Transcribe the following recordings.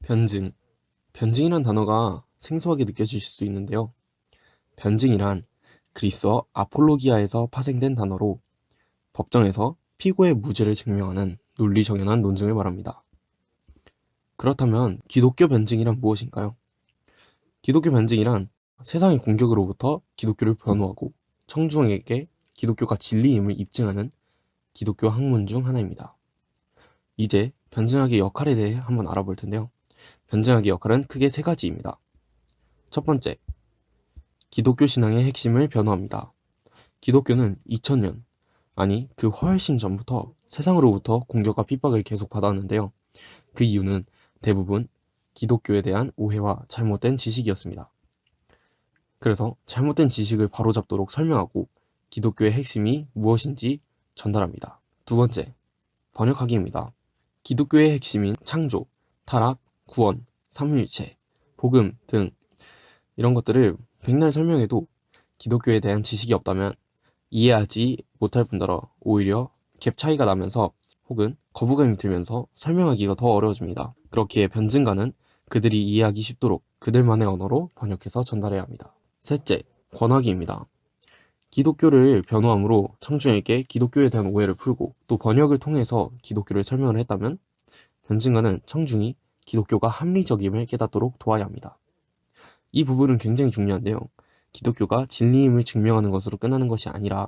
변증. 변증이란 단어가 생소하게 느껴질 수 있는데요. 변증이란 그리스어 아폴로기아에서 파생된 단어로 법정에서 피고의 무죄를 증명하는 논리 정연한 논증을 말합니다. 그렇다면 기독교 변증이란 무엇인가요? 기독교 변증이란 세상의 공격으로부터 기독교를 변호하고 청중에게 기독교가 진리임을 입증하는 기독교 학문 중 하나입니다. 이제 변증학의 역할에 대해 한번 알아볼 텐데요. 변증학의 역할은 크게 세 가지입니다. 첫 번째, 기독교 신앙의 핵심을 변호합니다. 기독교는 2000년, 아니 그 훨씬 전부터 세상으로부터 공격과 핍박을 계속 받았는데요. 그 이유는 대부분 기독교에 대한 오해와 잘못된 지식이었습니다. 그래서 잘못된 지식을 바로잡도록 설명하고 기독교의 핵심이 무엇인지 전달합니다. 두 번째, 번역하기입니다. 기독교의 핵심인 창조, 타락, 구원, 삼위일체, 복음 등 이런 것들을 백날 설명해도 기독교에 대한 지식이 없다면 이해하지 못할 뿐더러 오히려 갭 차이가 나면서 혹은 거부감이 들면서 설명하기가 더 어려워집니다. 그렇기에 변증가는 그들이 이해하기 쉽도록 그들만의 언어로 번역해서 전달해야 합니다. 셋째, 권하기입니다. 기독교를 변호함으로 청중에게 기독교에 대한 오해를 풀고 또 번역을 통해서 기독교를 설명을 했다면 변증가는 청중이 기독교가 합리적임을 깨닫도록 도와야 합니다. 이 부분은 굉장히 중요한데요. 기독교가 진리임을 증명하는 것으로 끝나는 것이 아니라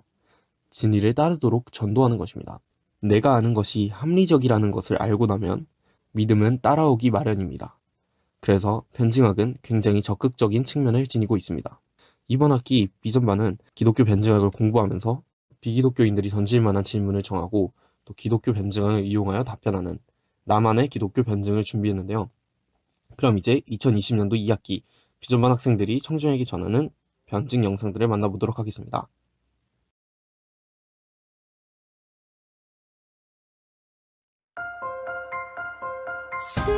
진리를 따르도록 전도하는 것입니다. 내가 아는 것이 합리적이라는 것을 알고 나면 믿음은 따라오기 마련입니다. 그래서 변증학은 굉장히 적극적인 측면을 지니고 있습니다. 이번 학기 비전반은 기독교 변증학을 공부하면서 비기독교인들이 던질 만한 질문을 정하고 또 기독교 변증학을 이용하여 답변하는 나만의 기독교 변증을 준비했는데요. 그럼 이제 2020년도 2학기 비전반 학생들이 청중에게 전하는 변증 영상들을 만나보도록 하겠습니다. See,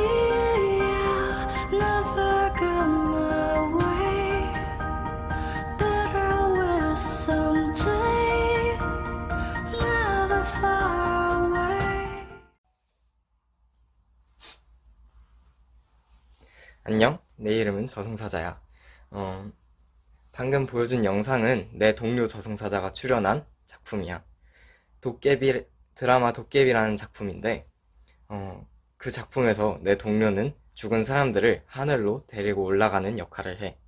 I'll never come away, but I will someday, never far away. 안녕, 내 이름은 저승사자야. 방금 보여준 영상은 내 동료 저승사자가 출연한 작품이야. 드라마 도깨비라는 작품인데, 그 작품에서 내 동료는 죽은 사람들을 하늘로 데리고 올라가는 역할을 해.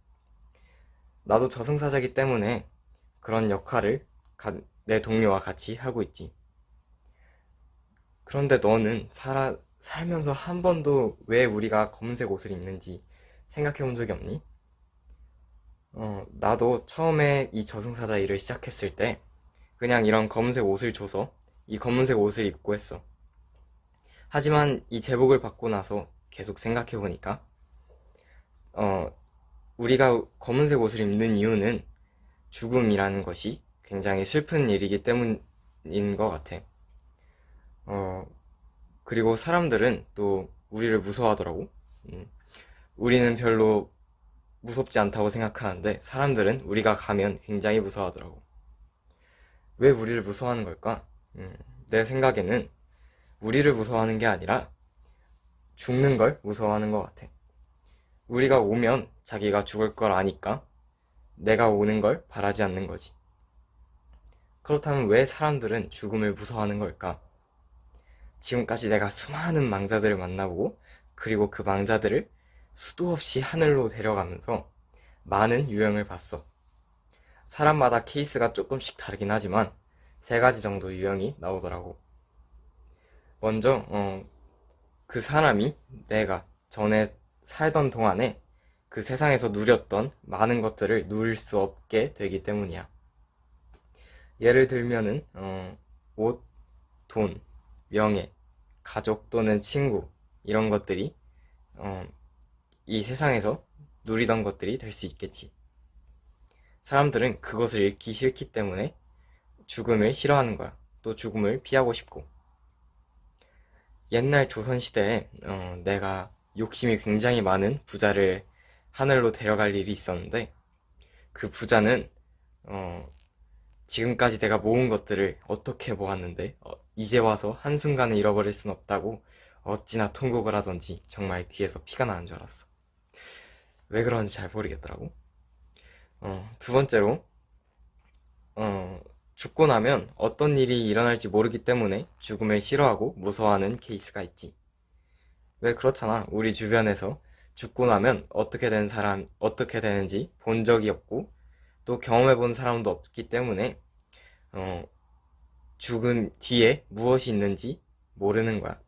나도 저승사자이기 때문에 그런 역할을 내 동료와 같이 하고 있지. 그런데 너는 살면서 한 번도 왜 우리가 검은색 옷을 입는지 생각해 본 적이 없니? 나도 처음에 이 저승사자 일을 시작했을 때 그냥 이런 검은색 옷을 줘서 이 검은색 옷을 입고 했어. 하지만 이 제복을 받고 나서 계속 생각해 보니까 우리가 검은색 옷을 입는 이유는 죽음이라는 것이 굉장히 슬픈 일이기 때문인 것 같아. 그리고 사람들은 또 우리를 무서워하더라고. 우리는 별로 무섭지 않다고 생각하는데 사람들은 우리가 가면 굉장히 무서워하더라고. 왜 우리를 무서워하는 걸까? 내 생각에는 우리를 무서워하는 게 아니라 죽는 걸 무서워하는 것 같아. 우리가 오면 자기가 죽을 걸 아니까 내가 오는 걸 바라지 않는 거지. 그렇다면 왜 사람들은 죽음을 무서워하는 걸까? 지금까지 내가 수많은 망자들을 만나보고 그리고 그 망자들을 수도 없이 하늘로 데려가면서 많은 유형을 봤어. 사람마다 케이스가 조금씩 다르긴 하지만 3가지 정도 유형이 나오더라고. 먼저 그 사람이 내가 전에 살던 동안에 그 세상에서 누렸던 많은 것들을 누릴 수 없게 되기 때문이야. 예를 들면은 옷, 돈, 명예, 가족 또는 친구 이런 것들이 이 세상에서 누리던 것들이 될 수 있겠지. 사람들은 그것을 잃기 싫기 때문에 죽음을 싫어하는 거야. 또 죽음을 피하고 싶고. 옛날 조선시대에 내가 욕심이 굉장히 많은 부자를 하늘로 데려갈 일이 있었는데 그 부자는 지금까지 내가 모은 것들을 어떻게 모았는데 이제 와서 한순간에 잃어버릴 순 없다고 어찌나 통곡을 하던지 정말 귀에서 피가 나는 줄 알았어. 왜 그런지 잘 모르겠더라고. 두 번째로, 죽고 나면 어떤 일이 일어날지 모르기 때문에 죽음을 싫어하고 무서워하는 케이스가 있지. 왜 그렇잖아. 우리 주변에서 죽고 나면 어떻게 되는지 본 적이 없고, 또 경험해 본 사람도 없기 때문에, 죽음 뒤에 무엇이 있는지 모르는 거야.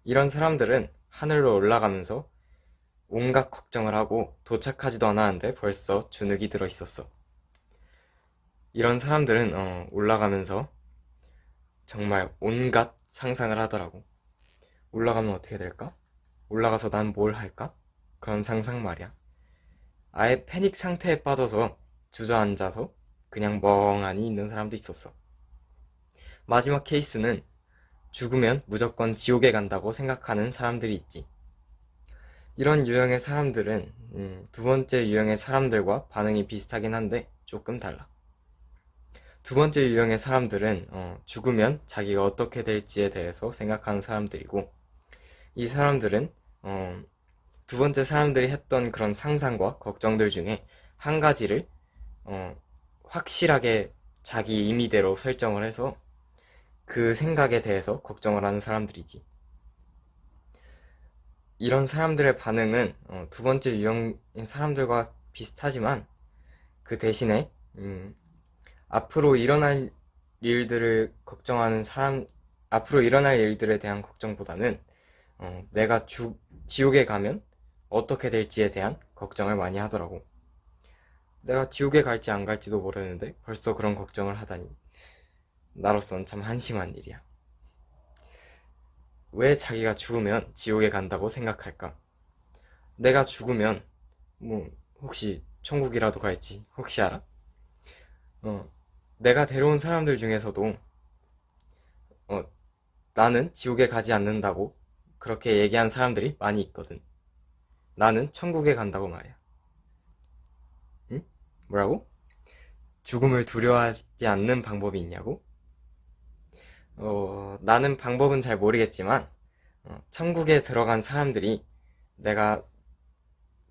이런 사람들은 하늘로 올라가면서 온갖 걱정을 하고 도착하지도 않았는데 벌써 주눅이 들어 있었어. 이런 사람들은 올라가면서 정말 온갖 상상을 하더라고. 올라가면 어떻게 될까? 올라가서 난 뭘 할까? 그런 상상 말이야. 아예 패닉 상태에 빠져서 주저앉아서 그냥 멍하니 있는 사람도 있었어. 마지막 케이스는 죽으면 무조건 지옥에 간다고 생각하는 사람들이 있지. 이런 유형의 사람들은 두 번째 유형의 사람들과 반응이 비슷하긴 한데 조금 달라. 두 번째 유형의 사람들은 죽으면 자기가 어떻게 될지에 대해서 생각하는 사람들이고, 이 사람들은 두 번째 사람들이 했던 그런 상상과 걱정들 중에 한 가지를 확실하게 자기 임의대로 설정을 해서 그 생각에 대해서 걱정을 하는 사람들이지. 이런 사람들의 반응은 두 번째 유형의 사람들과 비슷하지만 그 대신에 앞으로 일어날 일들을 걱정하는 앞으로 일어날 일들에 대한 걱정보다는 내가 지옥에 가면 어떻게 될지에 대한 걱정을 많이 하더라고. 내가 지옥에 갈지 안 갈지도 모르는데 벌써 그런 걱정을 하다니, 나로서는 참 한심한 일이야. 왜 자기가 죽으면 지옥에 간다고 생각할까? 내가 죽으면 혹시 천국이라도 갈지 혹시 알아? 내가 데려온 사람들 중에서도 나는 지옥에 가지 않는다고 그렇게 얘기한 사람들이 많이 있거든. 나는 천국에 간다고 말이야. 응? 뭐라고? 죽음을 두려워하지 않는 방법이 있냐고? 나는 방법은 잘 모르겠지만 천국에 들어간 사람들이, 내가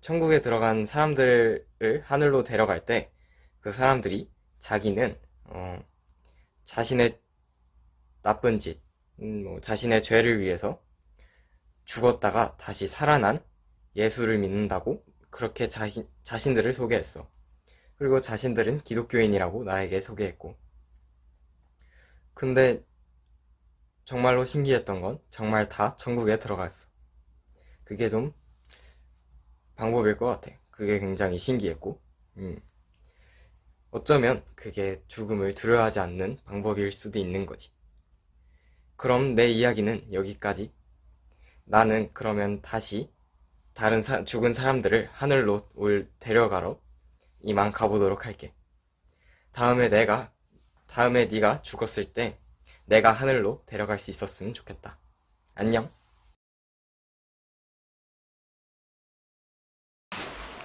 천국에 들어간 사람들을 하늘로 데려갈 때 그 사람들이 자기는 자신의 나쁜 짓, 자신의 죄를 위해서 죽었다가 다시 살아난 예수를 믿는다고 그렇게 자신들을 소개했어. 그리고 자신들은 기독교인이라고 나에게 소개했고. 근데 정말로 신기했던 건 정말 다 천국에 들어갔어. 그게 좀 방법일 것 같아. 그게 굉장히 신기했고, 어쩌면 그게 죽음을 두려워하지 않는 방법일 수도 있는 거지. 그럼 내 이야기는 여기까지. 나는 그러면 다시 다른 죽은 사람들을 하늘로 데려가러 이만 가보도록 할게. 다음에 네가 죽었을 때 내가 하늘로 데려갈 수 있었으면 좋겠다. 안녕.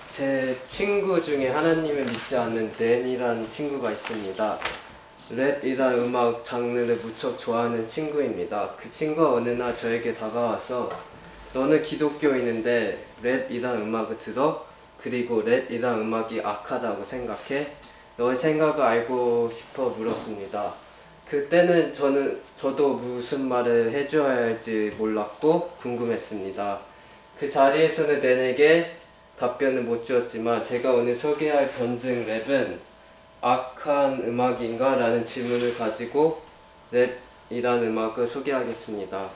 제 친구 중에 하나님을 믿지 않는 댄이라는 친구가 있습니다. 랩이란 음악 장르를 무척 좋아하는 친구입니다. 그 친구가 어느 날 저에게 다가와서 너는 기독교인인데 랩이란 음악을 들어? 그리고 랩이란 음악이 악하다고 생각해? 너의 생각을 알고 싶어 물었습니다. 그때는 저도 무슨 말을 해줘야 할지 몰랐고 궁금했습니다. 그 자리에서는 댄에게 답변을 못 주었지만 제가 오늘 소개할 변증 랩은 악한 음악인가? 라는 질문을 가지고 랩이란 음악을 소개하겠습니다.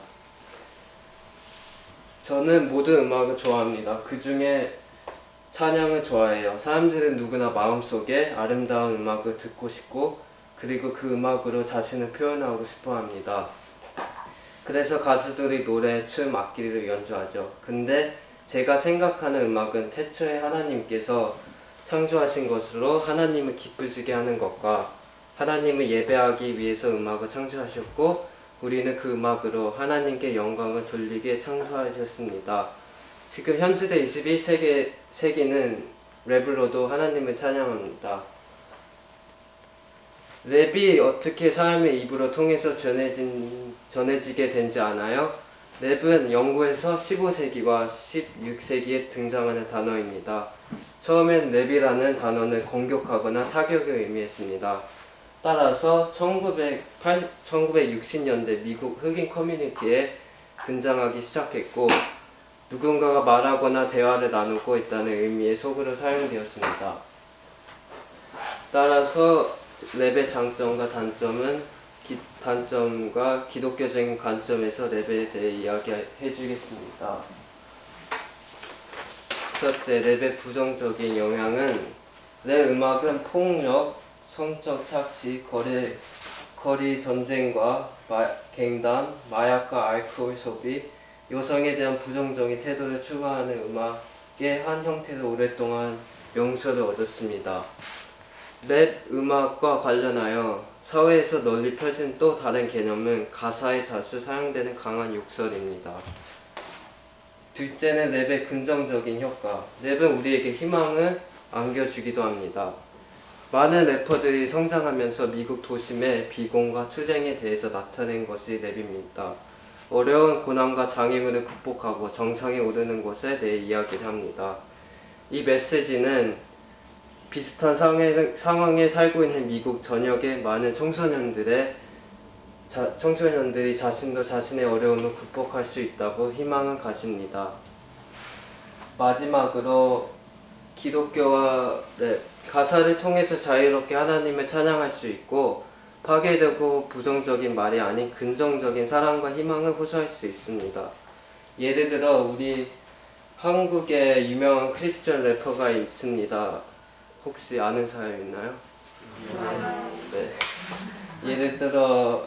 저는 모든 음악을 좋아합니다. 그 중에 찬양을 좋아해요. 사람들은 누구나 마음속에 아름다운 음악을 듣고 싶고 그리고 그 음악으로 자신을 표현하고 싶어 합니다. 그래서 가수들이 노래, 춤, 악기를 연주하죠. 근데 제가 생각하는 음악은 태초에 하나님께서 창조하신 것으로 하나님을 기쁘시게 하는 것과 하나님을 예배하기 위해서 음악을 창조하셨고 우리는 그 음악으로 하나님께 영광을 돌리게 창조하셨습니다. 지금 현시대 21세기는 랩으로도 하나님을 찬양합니다. 랩이 어떻게 사람의 입으로 통해서 전해지게 된지 아나요? 랩은 영국에서 15세기와 16세기에 등장하는 단어입니다. 처음엔 랩이라는 단어는 공격하거나 타격을 의미했습니다. 따라서 1960년대 미국 흑인 커뮤니티에 등장하기 시작했고 누군가가 말하거나 대화를 나누고 있다는 의미의 속어로 사용되었습니다. 따라서 랩의 장점과 단점과 기독교적인 관점에서 랩에 대해 이야기해 주겠습니다. 첫째, 랩의 부정적인 영향은 랩 음악은 폭력, 성적 착취, 거리 전쟁과 갱단, 마약과 알코올 소비, 여성에 대한 부정적인 태도를 추구하는 음악의 한 형태로 오랫동안 명성을 얻었습니다. 랩 음악과 관련하여 사회에서 널리 펴진 또 다른 개념은 가사에 자주 사용되는 강한 욕설입니다. 둘째는 랩의 긍정적인 효과. 랩은 우리에게 희망을 안겨주기도 합니다. 많은 래퍼들이 성장하면서 미국 도심의 비공과 투쟁에 대해서 나타낸 것이 랩입니다. 어려운 고난과 장애물을 극복하고 정상에 오르는 것에 대해 이야기를 합니다. 이 메시지는 비슷한 상황에 살고 있는 미국 전역의 많은 청소년들이 자신도 자신의 어려움을 극복할 수 있다고 희망을 가집니다. 마지막으로 기독교와 랩, 가사를 통해서 자유롭게 하나님을 찬양할 수 있고 파괴되고 부정적인 말이 아닌 긍정적인 사랑과 희망을 호소할 수 있습니다. 예를 들어 우리 한국에 유명한 크리스천 래퍼가 있습니다. 혹시 아는 사람 있나요? 네. 예를 들어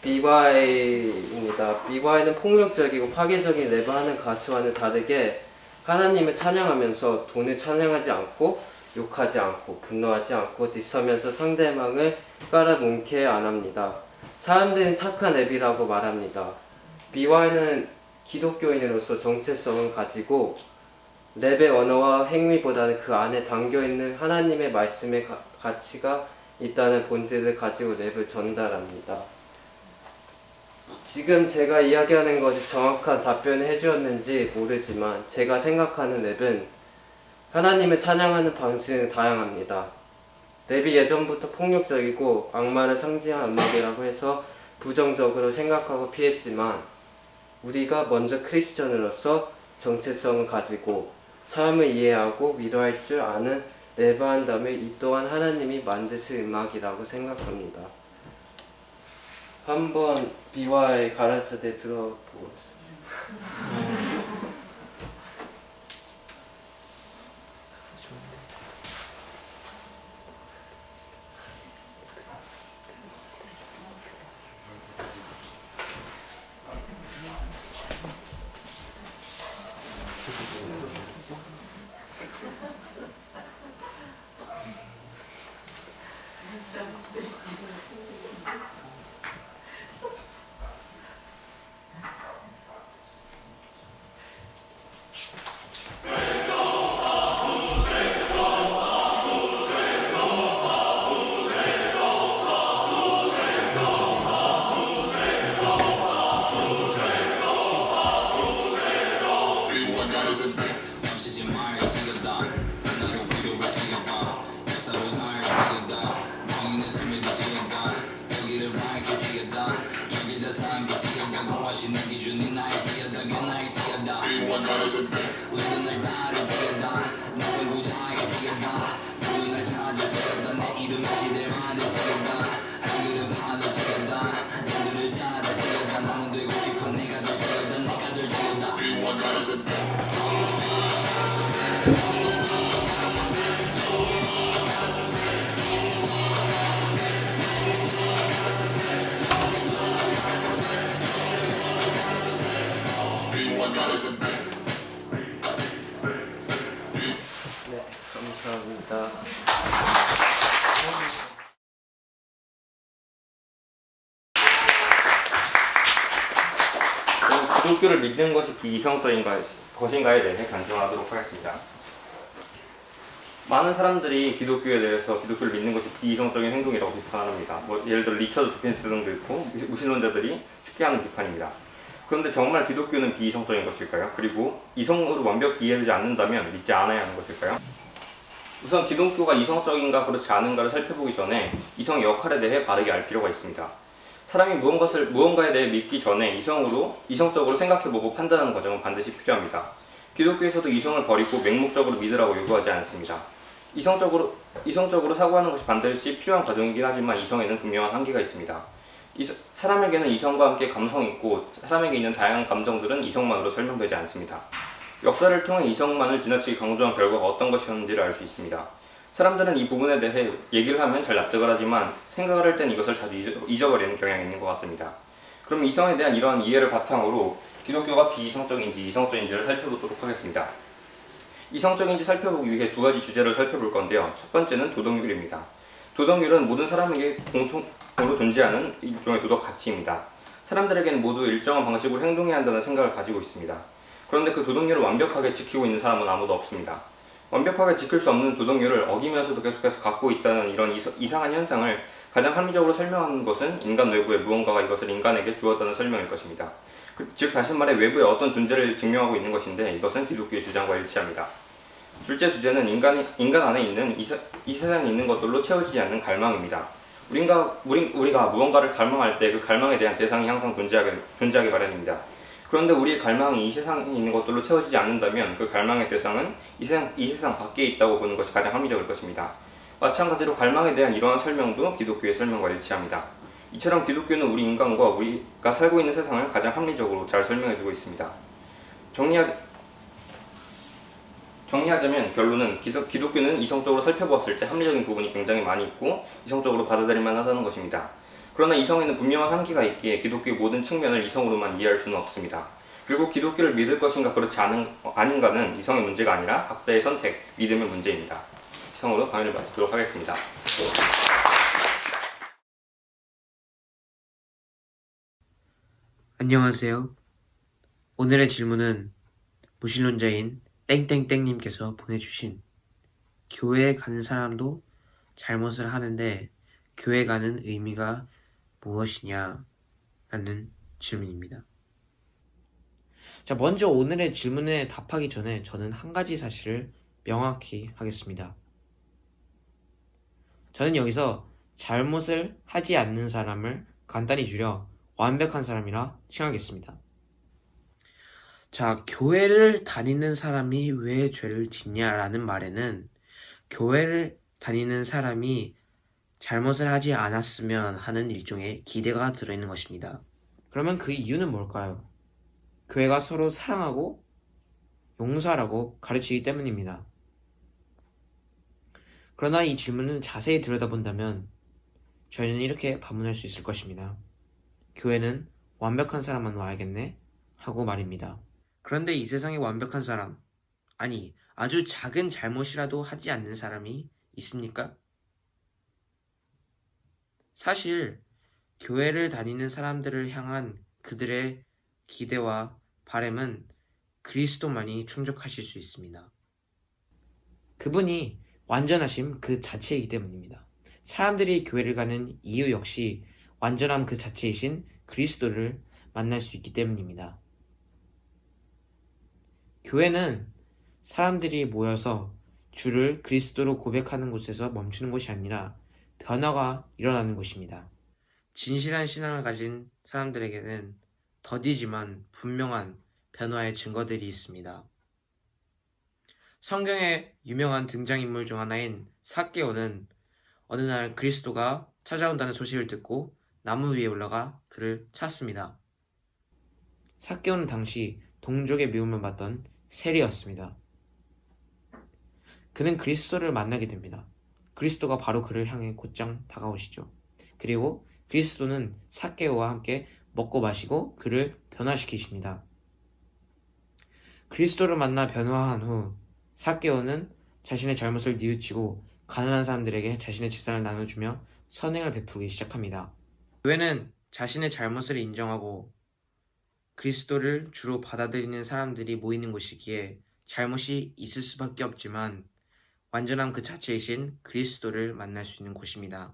BY입니다. BY는 폭력적이고 파괴적인 랩을 하는 가수와는 다르게 하나님을 찬양하면서 돈을 찬양하지 않고 욕하지 않고 분노하지 않고 디스하면서 상대방을 깔아뭉개 안 합니다. 사람들은 착한 랩이라고 말합니다. BY는 기독교인으로서 정체성을 가지고 랩의 언어와 행위보다는 그 안에 담겨있는 하나님의 말씀의 가치가 있다는 본질을 가지고 랩을 전달합니다. 지금 제가 이야기하는 것이 정확한 답변을 해주었는지 모르지만 제가 생각하는 랩은 하나님을 찬양하는 방식은 다양합니다. 랩이 예전부터 폭력적이고 악마를 상징한 음악이라고 해서 부정적으로 생각하고 피했지만 우리가 먼저 크리스천으로서 정체성을 가지고 삶을 이해하고 위로할 줄 아는 랩을 한다면 이 또한 하나님이 만드신 음악이라고 생각합니다. 한번 BY 가라사대 들어보고 네, 감사합니다. 기독교를 믿는 것이 비이성적인 것인가에 대해 간증하도록 하겠습니다. 많은 사람들이 기독교에 대해서 기독교를 믿는 것이 비이성적인 행동이라고 비판합니다. 예를 들어 리처드 도킨스 등도 있고 무신론자들이 쉽게 하는 비판입니다. 그런데 정말 기독교는 비이성적인 것일까요? 그리고 이성으로 완벽히 이해되지 않는다면 믿지 않아야 하는 것일까요? 우선 기독교가 이성적인가 그렇지 않은가를 살펴보기 전에 이성의 역할에 대해 바르게 알 필요가 있습니다. 사람이 무언가에 대해 믿기 전에 이성적으로 생각해보고 판단하는 과정은 반드시 필요합니다. 기독교에서도 이성을 버리고 맹목적으로 믿으라고 요구하지 않습니다. 이성적으로 사고하는 것이 반드시 필요한 과정이긴 하지만 이성에는 분명한 한계가 있습니다. 사람에게는 이성과 함께 감성이 있고 사람에게 있는 다양한 감정들은 이성만으로 설명되지 않습니다. 역사를 통해 이성만을 지나치게 강조한 결과가 어떤 것이었는지를 알 수 있습니다. 사람들은 이 부분에 대해 얘기를 하면 잘 납득을 하지만 생각을 할 땐 이것을 자주 잊어버리는 경향이 있는 것 같습니다. 그럼 이성에 대한 이러한 이해를 바탕으로 기독교가 비이성적인지 이성적인지를 살펴보도록 하겠습니다. 이성적인지 살펴보기 위해 두 가지 주제를 살펴볼 건데요. 첫 번째는 도덕률입니다. 도덕률은 모든 사람에게 공통으로 존재하는 일종의 도덕 가치입니다. 사람들에게는 모두 일정한 방식으로 행동해야 한다는 생각을 가지고 있습니다. 그런데 그 도덕률을 완벽하게 지키고 있는 사람은 아무도 없습니다. 완벽하게 지킬 수 없는 도덕률을 어기면서도 계속해서 갖고 있다는 이런 이상한 현상을 가장 합리적으로 설명하는 것은 인간 외부의 무언가가 이것을 인간에게 주었다는 설명일 것입니다. 즉 다시 말해 외부의 어떤 존재를 증명하고 있는 것인데 이것은 기독교의 주장과 일치합니다. 둘째 주제는 인간 안에 있는 이 세상에 있는 것들로 채워지지 않는 갈망입니다. 우리가 무언가를 갈망할 때 그 갈망에 대한 대상이 항상 존재하기 마련입니다. 그런데 우리의 갈망이 이 세상에 있는 것들로 채워지지 않는다면 그 갈망의 대상은 이 세상 밖에 있다고 보는 것이 가장 합리적일 것입니다. 마찬가지로 갈망에 대한 이러한 설명도 기독교의 설명과 일치합니다. 이처럼 기독교는 우리 인간과 우리가 살고 있는 세상을 가장 합리적으로 잘 설명해주고 있습니다. 정리하자면 결론은 기독교는 이성적으로 살펴보았을 때 합리적인 부분이 굉장히 많이 있고 이성적으로 받아들일만 하다는 것입니다. 그러나 이성에는 분명한 한계가 있기에 기독교의 모든 측면을 이성으로만 이해할 수는 없습니다. 결국 기독교를 믿을 것인가 그렇지 아닌가는 이성의 문제가 아니라 각자의 선택, 믿음의 문제입니다. 이상으로 강의를 마치도록 하겠습니다. 안녕하세요. 오늘의 질문은 무신론자인 땡땡땡님께서 보내주신 교회에 가는 사람도 잘못을 하는데 교회 가는 의미가 무엇이냐 라는 질문입니다. 자, 먼저 오늘의 질문에 답하기 전에 저는 한 가지 사실을 명확히 하겠습니다. 저는 여기서 잘못을 하지 않는 사람을 간단히 줄여 완벽한 사람이라 칭하겠습니다. 자, 교회를 다니는 사람이 왜 죄를 짓냐라는 말에는 교회를 다니는 사람이 잘못을 하지 않았으면 하는 일종의 기대가 들어있는 것입니다. 그러면 그 이유는 뭘까요? 교회가 서로 사랑하고 용서하라고 가르치기 때문입니다. 그러나 이 질문을 자세히 들여다본다면 저희는 이렇게 반문할 수 있을 것입니다. 교회는 완벽한 사람만 와야겠네 하고 말입니다. 그런데 이 세상에 완벽한 사람, 아니 아주 작은 잘못이라도 하지 않는 사람이 있습니까? 사실 교회를 다니는 사람들을 향한 그들의 기대와 바람은 그리스도만이 충족하실 수 있습니다. 그분이 완전하심 그 자체이기 때문입니다. 사람들이 교회를 가는 이유 역시 완전함 그 자체이신 그리스도를 만날 수 있기 때문입니다. 교회는 사람들이 모여서 주를 그리스도로 고백하는 곳에서 멈추는 곳이 아니라 변화가 일어나는 곳입니다. 진실한 신앙을 가진 사람들에게는 더디지만 분명한 변화의 증거들이 있습니다. 성경의 유명한 등장인물 중 하나인 삭개오는 어느 날 그리스도가 찾아온다는 소식을 듣고 나무 위에 올라가 그를 찾습니다. 삭개오는 당시 동족의 미움을 받던 세리였습니다. 그는 그리스도를 만나게 됩니다. 그리스도가 바로 그를 향해 곧장 다가오시죠. 그리고 그리스도는 삭개오와 함께 먹고 마시고 그를 변화시키십니다. 그리스도를 만나 변화한 후 삭개오는 자신의 잘못을 뉘우치고 가난한 사람들에게 자신의 재산을 나눠주며 선행을 베풀기 시작합니다. 교회는 자신의 잘못을 인정하고 그리스도를 주로 받아들이는 사람들이 모이는 곳이기에 잘못이 있을 수밖에 없지만 완전함 그 자체이신 그리스도를 만날 수 있는 곳입니다.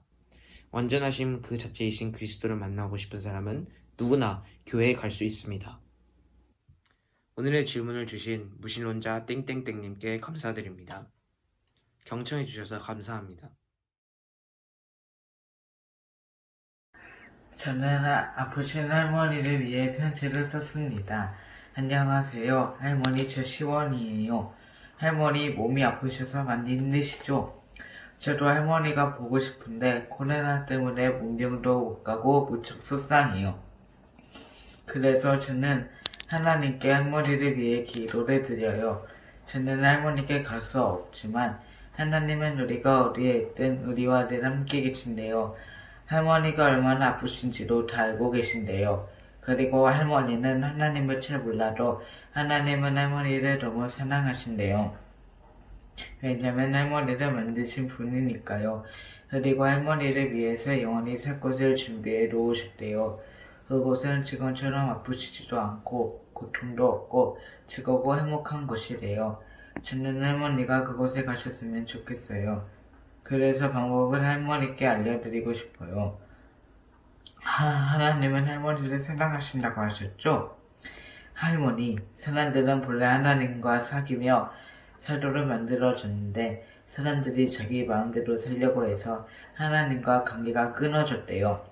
완전하심 그 자체이신 그리스도를 만나고 싶은 사람은 누구나 교회에 갈 수 있습니다. 오늘의 질문을 주신 무신론자 땡땡땡님께 감사드립니다. 경청해 주셔서 감사합니다. 저는 아프신 할머니를 위해 편지를 썼습니다. 안녕하세요. 할머니, 저 시원이에요. 할머니 몸이 아프셔서 많이 힘드시죠? 저도 할머니가 보고 싶은데 코로나 때문에 문병도 못 가고 무척 속상해요. 그래서 저는 하나님께 할머니를 위해 기도를 드려요. 저는 할머니께 갈 수 없지만 하나님은 우리가 어디에 있든 우리와 늘 함께 계신데요. 할머니가 얼마나 아프신지도 다 알고 계신데요. 그리고 할머니는 하나님을 잘 몰라도 하나님은 할머니를 너무 사랑하신대요. 왜냐면 할머니를 만드신 분이니까요. 그리고 할머니를 위해서 영원히 살 곳을 준비해 놓으셨대요. 그곳은 지금처럼 아프시지도 않고 고통도 없고 즐겁고 행복한 곳이래요. 저는 할머니가 그곳에 가셨으면 좋겠어요. 그래서 방법을 할머니께 알려드리고 싶어요. 하나님은 할머니를 사랑하신다고 하셨죠? 할머니, 사람들은 본래 하나님과 사귀며 살도록 만들어졌는데 사람들이 자기 마음대로 살려고 해서 하나님과 관계가 끊어졌대요.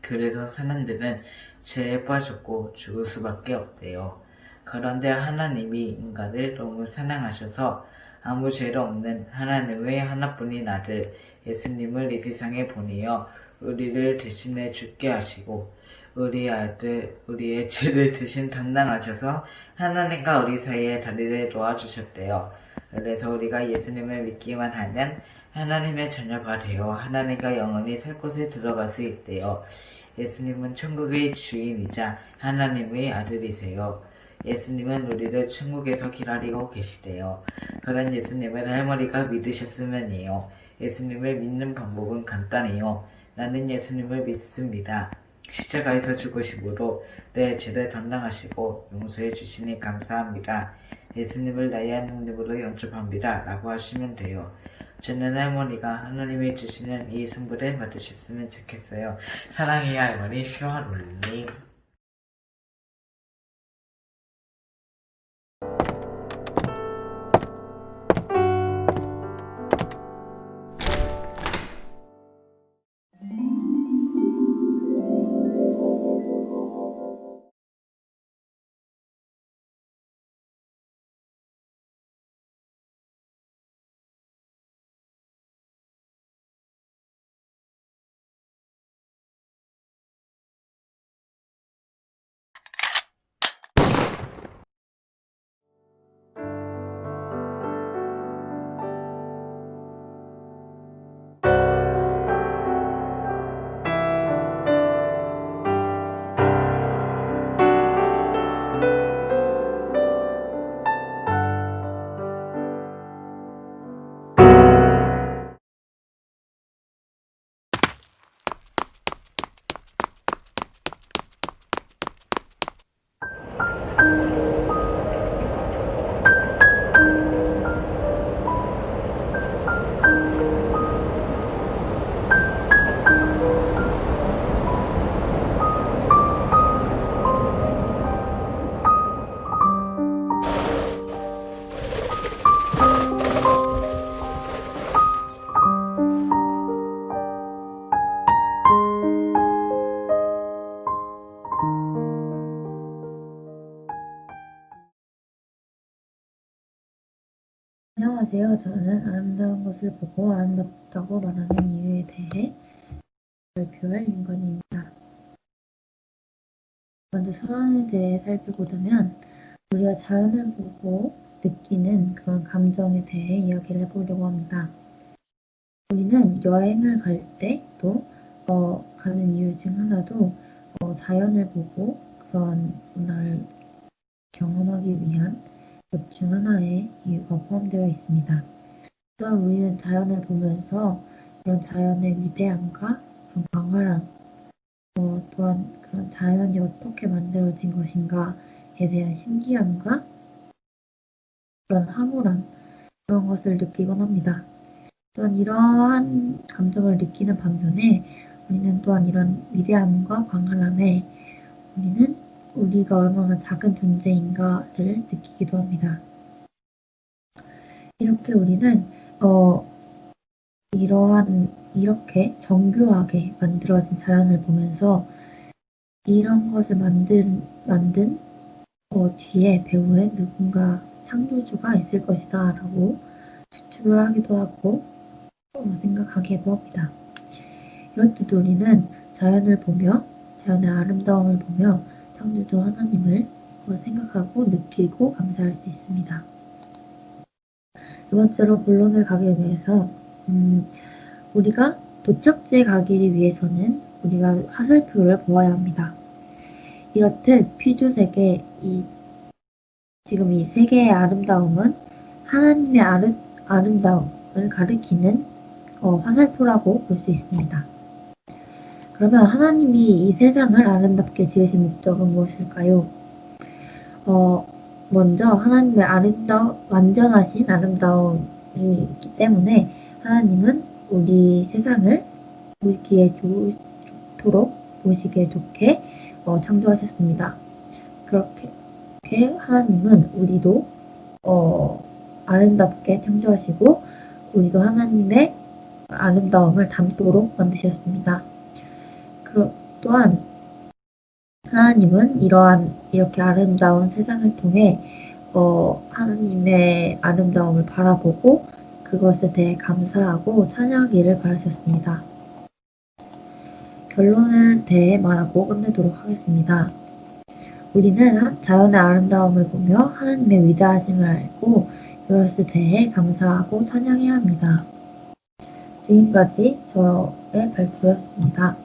그래서 사람들은 죄에 빠졌고 죽을 수밖에 없대요. 그런데 하나님이 인간을 너무 사랑하셔서 아무 죄도 없는 하나님의 하나뿐인 아들 예수님을 이 세상에 보내어 우리를 대신해 죽게 하시고 우리의 죄를 대신 담당하셔서 하나님과 우리 사이에 다리를 놓아주셨대요. 그래서 우리가 예수님을 믿기만 하면 하나님의 자녀가 되어 하나님과 영원히 살 곳에 들어갈 수 있대요. 예수님은 천국의 주인이자 하나님의 아들이세요. 예수님은 우리를 천국에서 기다리고 계시대요. 그런 예수님을 할머니가 믿으셨으면요. 예수님을 믿는 방법은 간단해요. 나는 예수님을 믿습니다. 십자가에서 죽으심으로 내 죄를 담당하시고 용서해 주시니 감사합니다. 예수님을 나의 하나님으로 영접합니다. 라고 하시면 돼요. 저는 할머니가 하나님이 주시는 이 선물을 받으셨으면 좋겠어요. 사랑해요 할머니 시원올님. 안녕하세요. 저는 아름다운 것을 보고 아름답다고 말하는 이유에 대해 발표할 윤건입니다. 먼저 사랑에 대해 살펴보자면 우리가 자연을 보고 느끼는 그런 감정에 대해 이야기를 해보려고 합니다. 우리는 여행을 갈 때 또 가는 이유 중 하나도 자연을 보고 그런 문화를 경험하기 위한 것 중 하나의 이유가 포함되어 있습니다. 또한 우리는 자연을 보면서 그런 자연의 위대함과 그런 광활함, 또한 그런 자연이 어떻게 만들어진 것인가에 대한 신기함과 그런 황홀함, 그런 것을 느끼곤 합니다. 또한 이러한 감정을 느끼는 반면에 우리는 또한 이런 위대함과 광활함에 우리는 우리가 얼마나 작은 존재인가를 느끼기도 합니다. 이렇게 우리는 이렇게 정교하게 만들어진 자연을 보면서 이런 것을 만든 뒤에 배후에 누군가 창조주가 있을 것이다 라고 추측을 하기도 하고 생각하기도 합니다. 이렇듯 우리는 자연을 보며 자연의 아름다움을 보며 창조주 하나님을 생각하고 느끼고 감사할 수 있습니다. 두 번째로 본론을 가기 위해서 우리가 도착지에 가기를 위해서는 우리가 화살표를 보아야 합니다. 이렇듯 피조세계 지금 이 세계의 아름다움은 하나님의 아름다움을 가리키는 화살표라고 볼 수 있습니다. 그러면 하나님이 이 세상을 아름답게 지으신 목적은 무엇일까요? 먼저 하나님의 완전하신 아름다움이 있기 때문에 하나님은 우리 세상을 보시기에 좋게 창조하셨습니다. 그렇게 하나님은 우리도 아름답게 창조하시고 우리도 하나님의 아름다움을 담도록 만드셨습니다. 또한 하나님은 이렇게 아름다운 세상을 통해 하나님의 아름다움을 바라보고 그것에 대해 감사하고 찬양하기를 바라셨습니다. 결론을 대해 말하고 끝내도록 하겠습니다. 우리는 자연의 아름다움을 보며 하나님의 위대하심을 알고 그것에 대해 감사하고 찬양해야 합니다. 지금까지 저의 발표였습니다.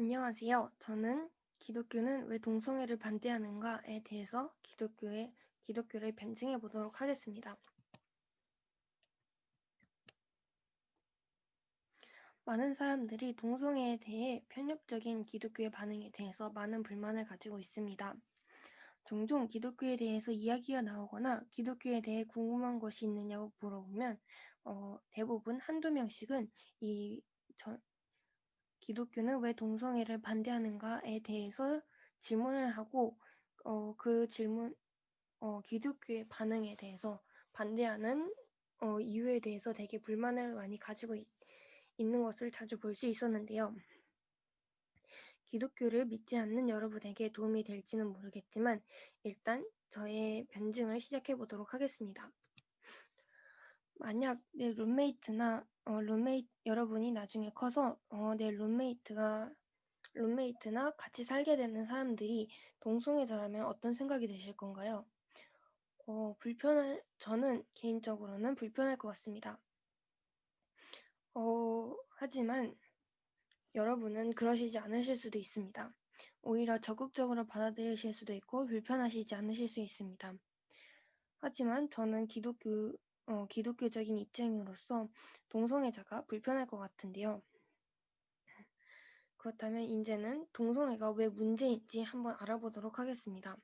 안녕하세요. 저는 기독교는 왜 동성애를 반대하는가에 대해서 기독교를 변증해 보도록 하겠습니다. 많은 사람들이 동성애에 대해 편협적인 기독교의 반응에 대해서 많은 불만을 가지고 있습니다. 종종 기독교에 대해서 이야기가 나오거나 기독교에 대해 궁금한 것이 있느냐고 물어보면 대부분 한두 명씩은 기독교는 왜 동성애를 반대하는가에 대해서 질문을 하고 그 질문 기독교의 반응에 대해서 반대하는 이유에 대해서 되게 불만을 많이 가지고 있는 것을 자주 볼 수 있었는데요. 기독교를 믿지 않는 여러분에게 도움이 될지는 모르겠지만 일단 저의 변증을 시작해 보도록 하겠습니다. 만약 내 여러분이 나중에 커서 내 룸메이트나 같이 살게 되는 사람들이 동성애자라면 어떤 생각이 드실 건가요? 저는 개인적으로는 불편할 것 같습니다. 하지만 여러분은 그러시지 않으실 수도 있습니다. 오히려 적극적으로 받아들이실 수도 있고 불편하시지 않으실 수 있습니다. 하지만 저는 기독교적인 입장으로서 동성애자가 불편할 것 같은데요. 그렇다면 이제는 동성애가 왜 문제인지 한번 알아보도록 하겠습니다.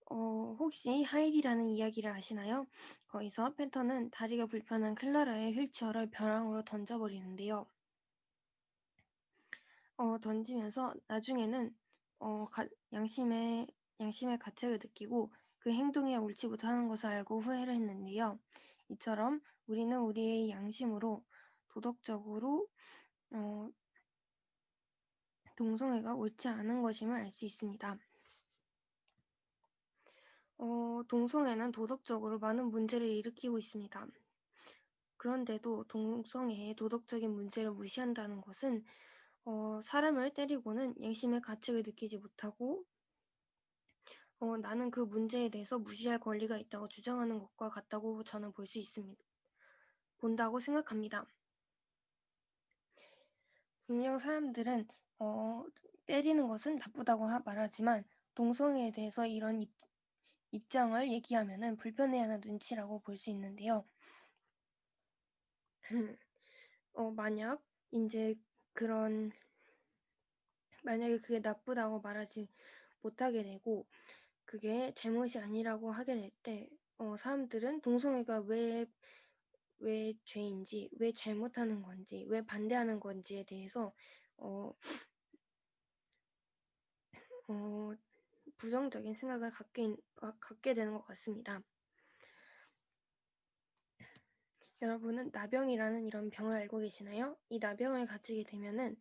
혹시 하이디라는 이야기를 아시나요? 거기서 펜터는 다리가 불편한 클라라의 휠체어를 벼랑으로 던져버리는데요. 던지면서 나중에는 양심의 가책을 느끼고 그 행동이 옳지 못하는 것을 알고 후회를 했는데요. 이처럼 우리는 우리의 양심으로 도덕적으로 동성애가 옳지 않은 것임을 알 수 있습니다. 동성애는 도덕적으로 많은 문제를 일으키고 있습니다. 그런데도 동성애의 도덕적인 문제를 무시한다는 것은 사람을 때리고는 양심의 가책을 느끼지 못하고 나는 그 문제에 대해서 무시할 권리가 있다고 주장하는 것과 같다고 저는 본다고 생각합니다. 분명 사람들은 때리는 것은 나쁘다고 말하지만 동성애에 대해서 이런 입장을 얘기하면은 불편해하는 눈치라고 볼 수 있는데요. 만약 이제 만약에 그게 나쁘다고 말하지 못하게 되고 그게 잘못이 아니라고 하게 될 때 사람들은 동성애가 왜 죄인지, 왜 잘못하는 건지, 왜 반대하는 건지에 대해서 부정적인 생각을 갖게 되는 것 같습니다. 여러분은 나병이라는 이런 병을 알고 계시나요? 이 나병을 가지게 되면은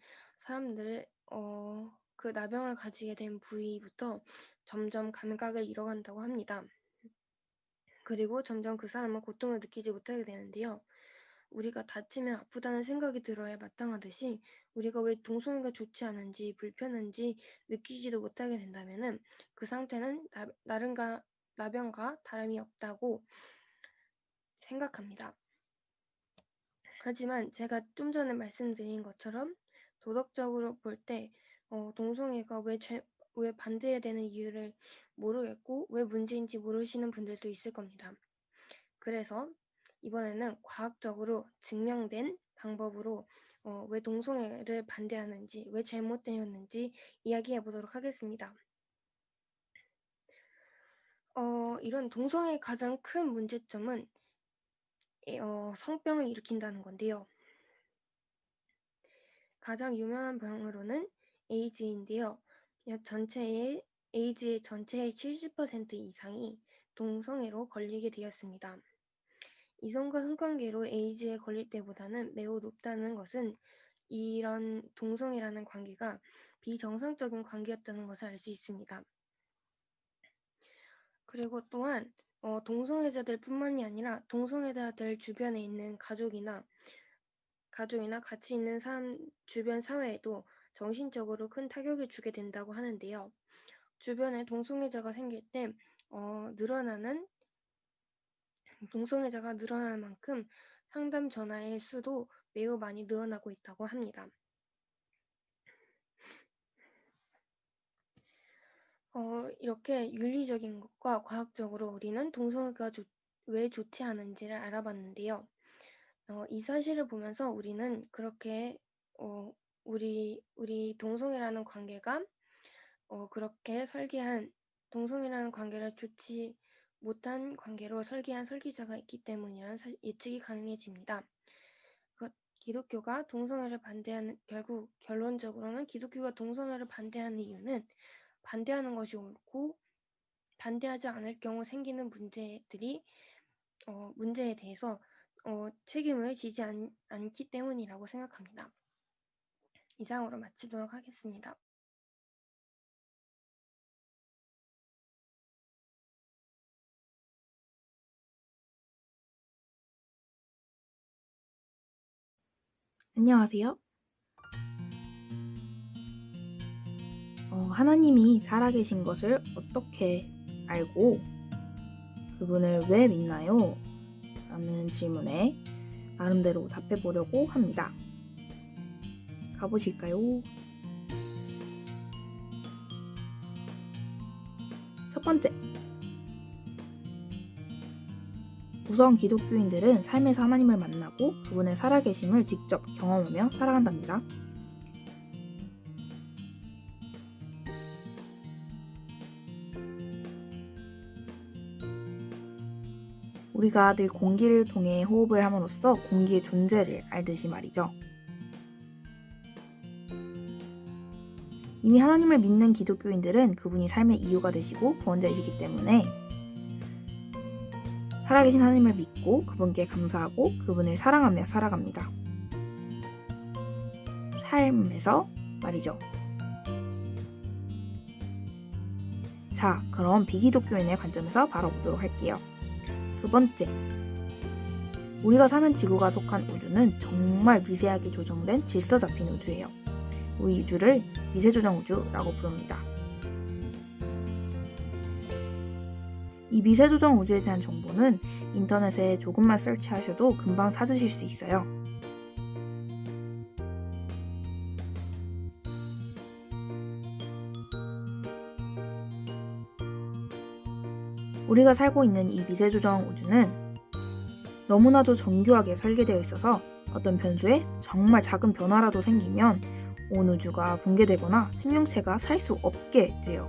그 나병을 가지게 된 부위부터 점점 감각을 잃어간다고 합니다. 그리고 점점 그 사람은 고통을 느끼지 못하게 되는데요. 우리가 다치면 아프다는 생각이 들어야 마땅하듯이 우리가 왜 동성애가 좋지 않은지 불편한지 느끼지도 못하게 된다면은 그 상태는 나병과 다름이 없다고 생각합니다. 하지만 제가 좀 전에 말씀드린 것처럼 도덕적으로 볼 때 동성애가 왜 반대해야 되는 이유를 모르겠고 왜 문제인지 모르시는 분들도 있을 겁니다. 그래서 이번에는 과학적으로 증명된 방법으로 왜 동성애를 반대하는지 왜 잘못되었는지 이야기해 보도록 하겠습니다. 이런 동성애의 가장 큰 문제점은 성병을 일으킨다는 건데요. 가장 유명한 병으로는 에이즈인데요. 에이즈의 전체의 70% 이상이 동성애로 걸리게 되었습니다. 이성과 성관계로 에이즈에 걸릴 때보다는 매우 높다는 것은 이런 동성애라는 관계가 비정상적인 관계였다는 것을 알 수 있습니다. 그리고 또한 동성애자들뿐만이 아니라 동성애자들 주변에 있는 가족이나 같이 있는 주변 사회에도 정신적으로 큰 타격을 주게 된다고 하는데요. 주변에 동성애자가 생길 때 동성애자가 늘어나는 만큼 상담 전화의 수도 매우 많이 늘어나고 있다고 합니다. 이렇게 윤리적인 것과 과학적으로 우리는 동성애가 왜 좋지 않은지를 알아봤는데요. 이 사실을 보면서 우리는 그렇게 우리 동성애라는 관계가 그렇게 동성애라는 관계를 좋지 못한 관계로 설계한 설계자가 있기 때문이라는 예측이 가능해집니다. 기독교가 동성애를 결국 결론적으로는 기독교가 동성애를 반대하는 이유는 반대하는 것이 옳고 반대하지 않을 경우 생기는 문제에 대해서 책임을 지지 않기 때문이라고 생각합니다. 이상으로 마치도록 하겠습니다. 안녕하세요. 하나님이 살아계신 것을 어떻게 알고 그분을 왜 믿나요? 라는 질문에 나름대로 답해 보려고 합니다. 가보실까요? 첫 번째, 우선 기독교인들은 삶에서 하나님을 만나고 그분의 살아계심을 직접 경험하며 살아간답니다. 우리가 늘 공기를 통해 호흡을 함으로써 공기의 존재를 알듯이 말이죠. 이미 하나님을 믿는 기독교인들은 그분이 삶의 이유가 되시고 구원자이시기 때문에 살아계신 하나님을 믿고 그분께 감사하고 그분을 사랑하며 살아갑니다. 삶에서 말이죠. 자, 그럼 비기독교인의 관점에서 바라보도록 할게요. 두 번째, 우리가 사는 지구가 속한 우주는 정말 미세하게 조정된 질서 잡힌 우주예요. 우리 우주를 미세조정 우주라고 부릅니다. 이 미세조정 우주에 대한 정보는 인터넷에 조금만 설치하셔도 금방 찾으실 수 있어요. 우리가 살고 있는 이 미세조정 우주는 너무나도 정교하게 설계되어 있어서 어떤 변수에 정말 작은 변화라도 생기면 온 우주가 붕괴되거나 생명체가 살 수 없게 돼요.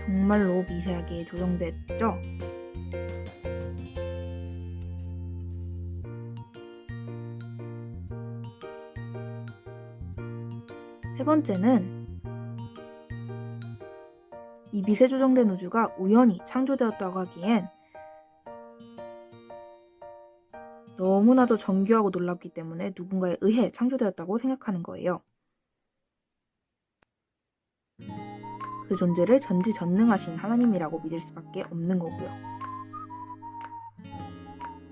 정말로 미세하게 조정됐죠? 세 번째는 이 미세 조정된 우주가 우연히 창조되었다고 하기엔 너무나도 정교하고 놀랍기 때문에 누군가에 의해 창조되었다고 생각하는 거예요. 그 존재를 전지전능하신 하나님이라고 믿을 수밖에 없는 거고요.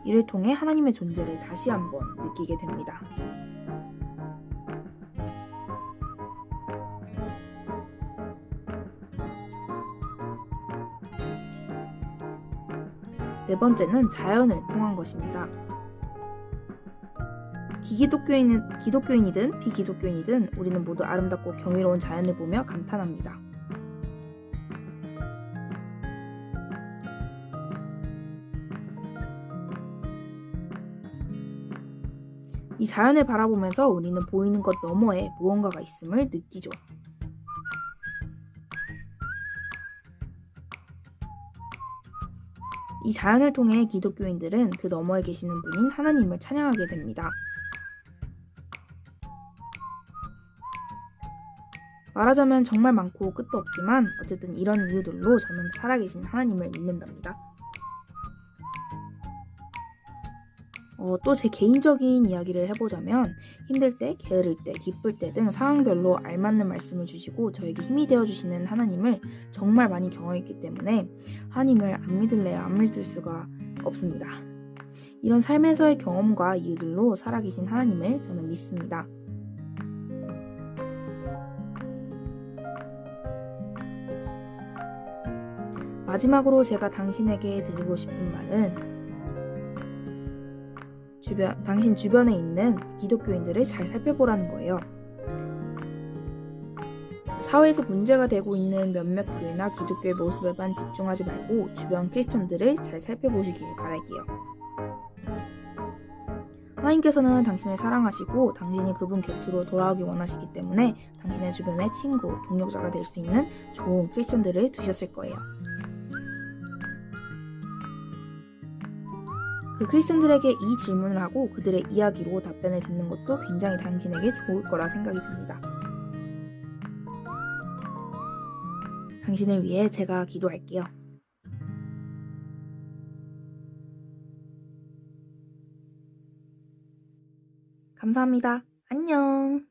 이를 통해 하나님의 존재를 다시 한번 느끼게 됩니다. 네 번째는 자연을 통한 것입니다. 기독교인이든 비기독교인이든 우리는 모두 아름답고 경이로운 자연을 보며 감탄합니다. 이 자연을 바라보면서 우리는 보이는 것 너머에 무언가가 있음을 느끼죠. 이 자연을 통해 기독교인들은 그 너머에 계시는 분인 하나님을 찬양하게 됩니다. 말하자면 정말 많고 끝도 없지만 어쨌든 이런 이유들로 저는 살아계신 하나님을 믿는답니다. 또 제 개인적인 이야기를 해보자면 힘들 때, 게으를 때, 기쁠 때 등 상황별로 알맞는 말씀을 주시고 저에게 힘이 되어주시는 하나님을 정말 많이 경험했기 때문에 하나님을 안 믿을래야 안 믿을 수가 없습니다. 이런 삶에서의 경험과 이유들로 살아계신 하나님을 저는 믿습니다. 마지막으로 제가 당신에게 드리고 싶은 말은 당신 주변에 있는 기독교인들을 잘 살펴보라는 거예요. 사회에서 문제가 되고 있는 몇몇 교회나 기독교의 모습에만 집중하지 말고 주변 크리스천들을 잘 살펴보시길 바랄게요. 하나님께서는 당신을 사랑하시고 당신이 그분 곁으로 돌아오기 원하시기 때문에 당신의 주변에 친구, 동력자가 될 수 있는 좋은 크리스천들을 두셨을 거예요. 그 크리스천들에게 이 질문을 하고 그들의 이야기로 답변을 듣는 것도 굉장히 당신에게 좋을 거라 생각이 듭니다. 당신을 위해 제가 기도할게요. 감사합니다. 안녕.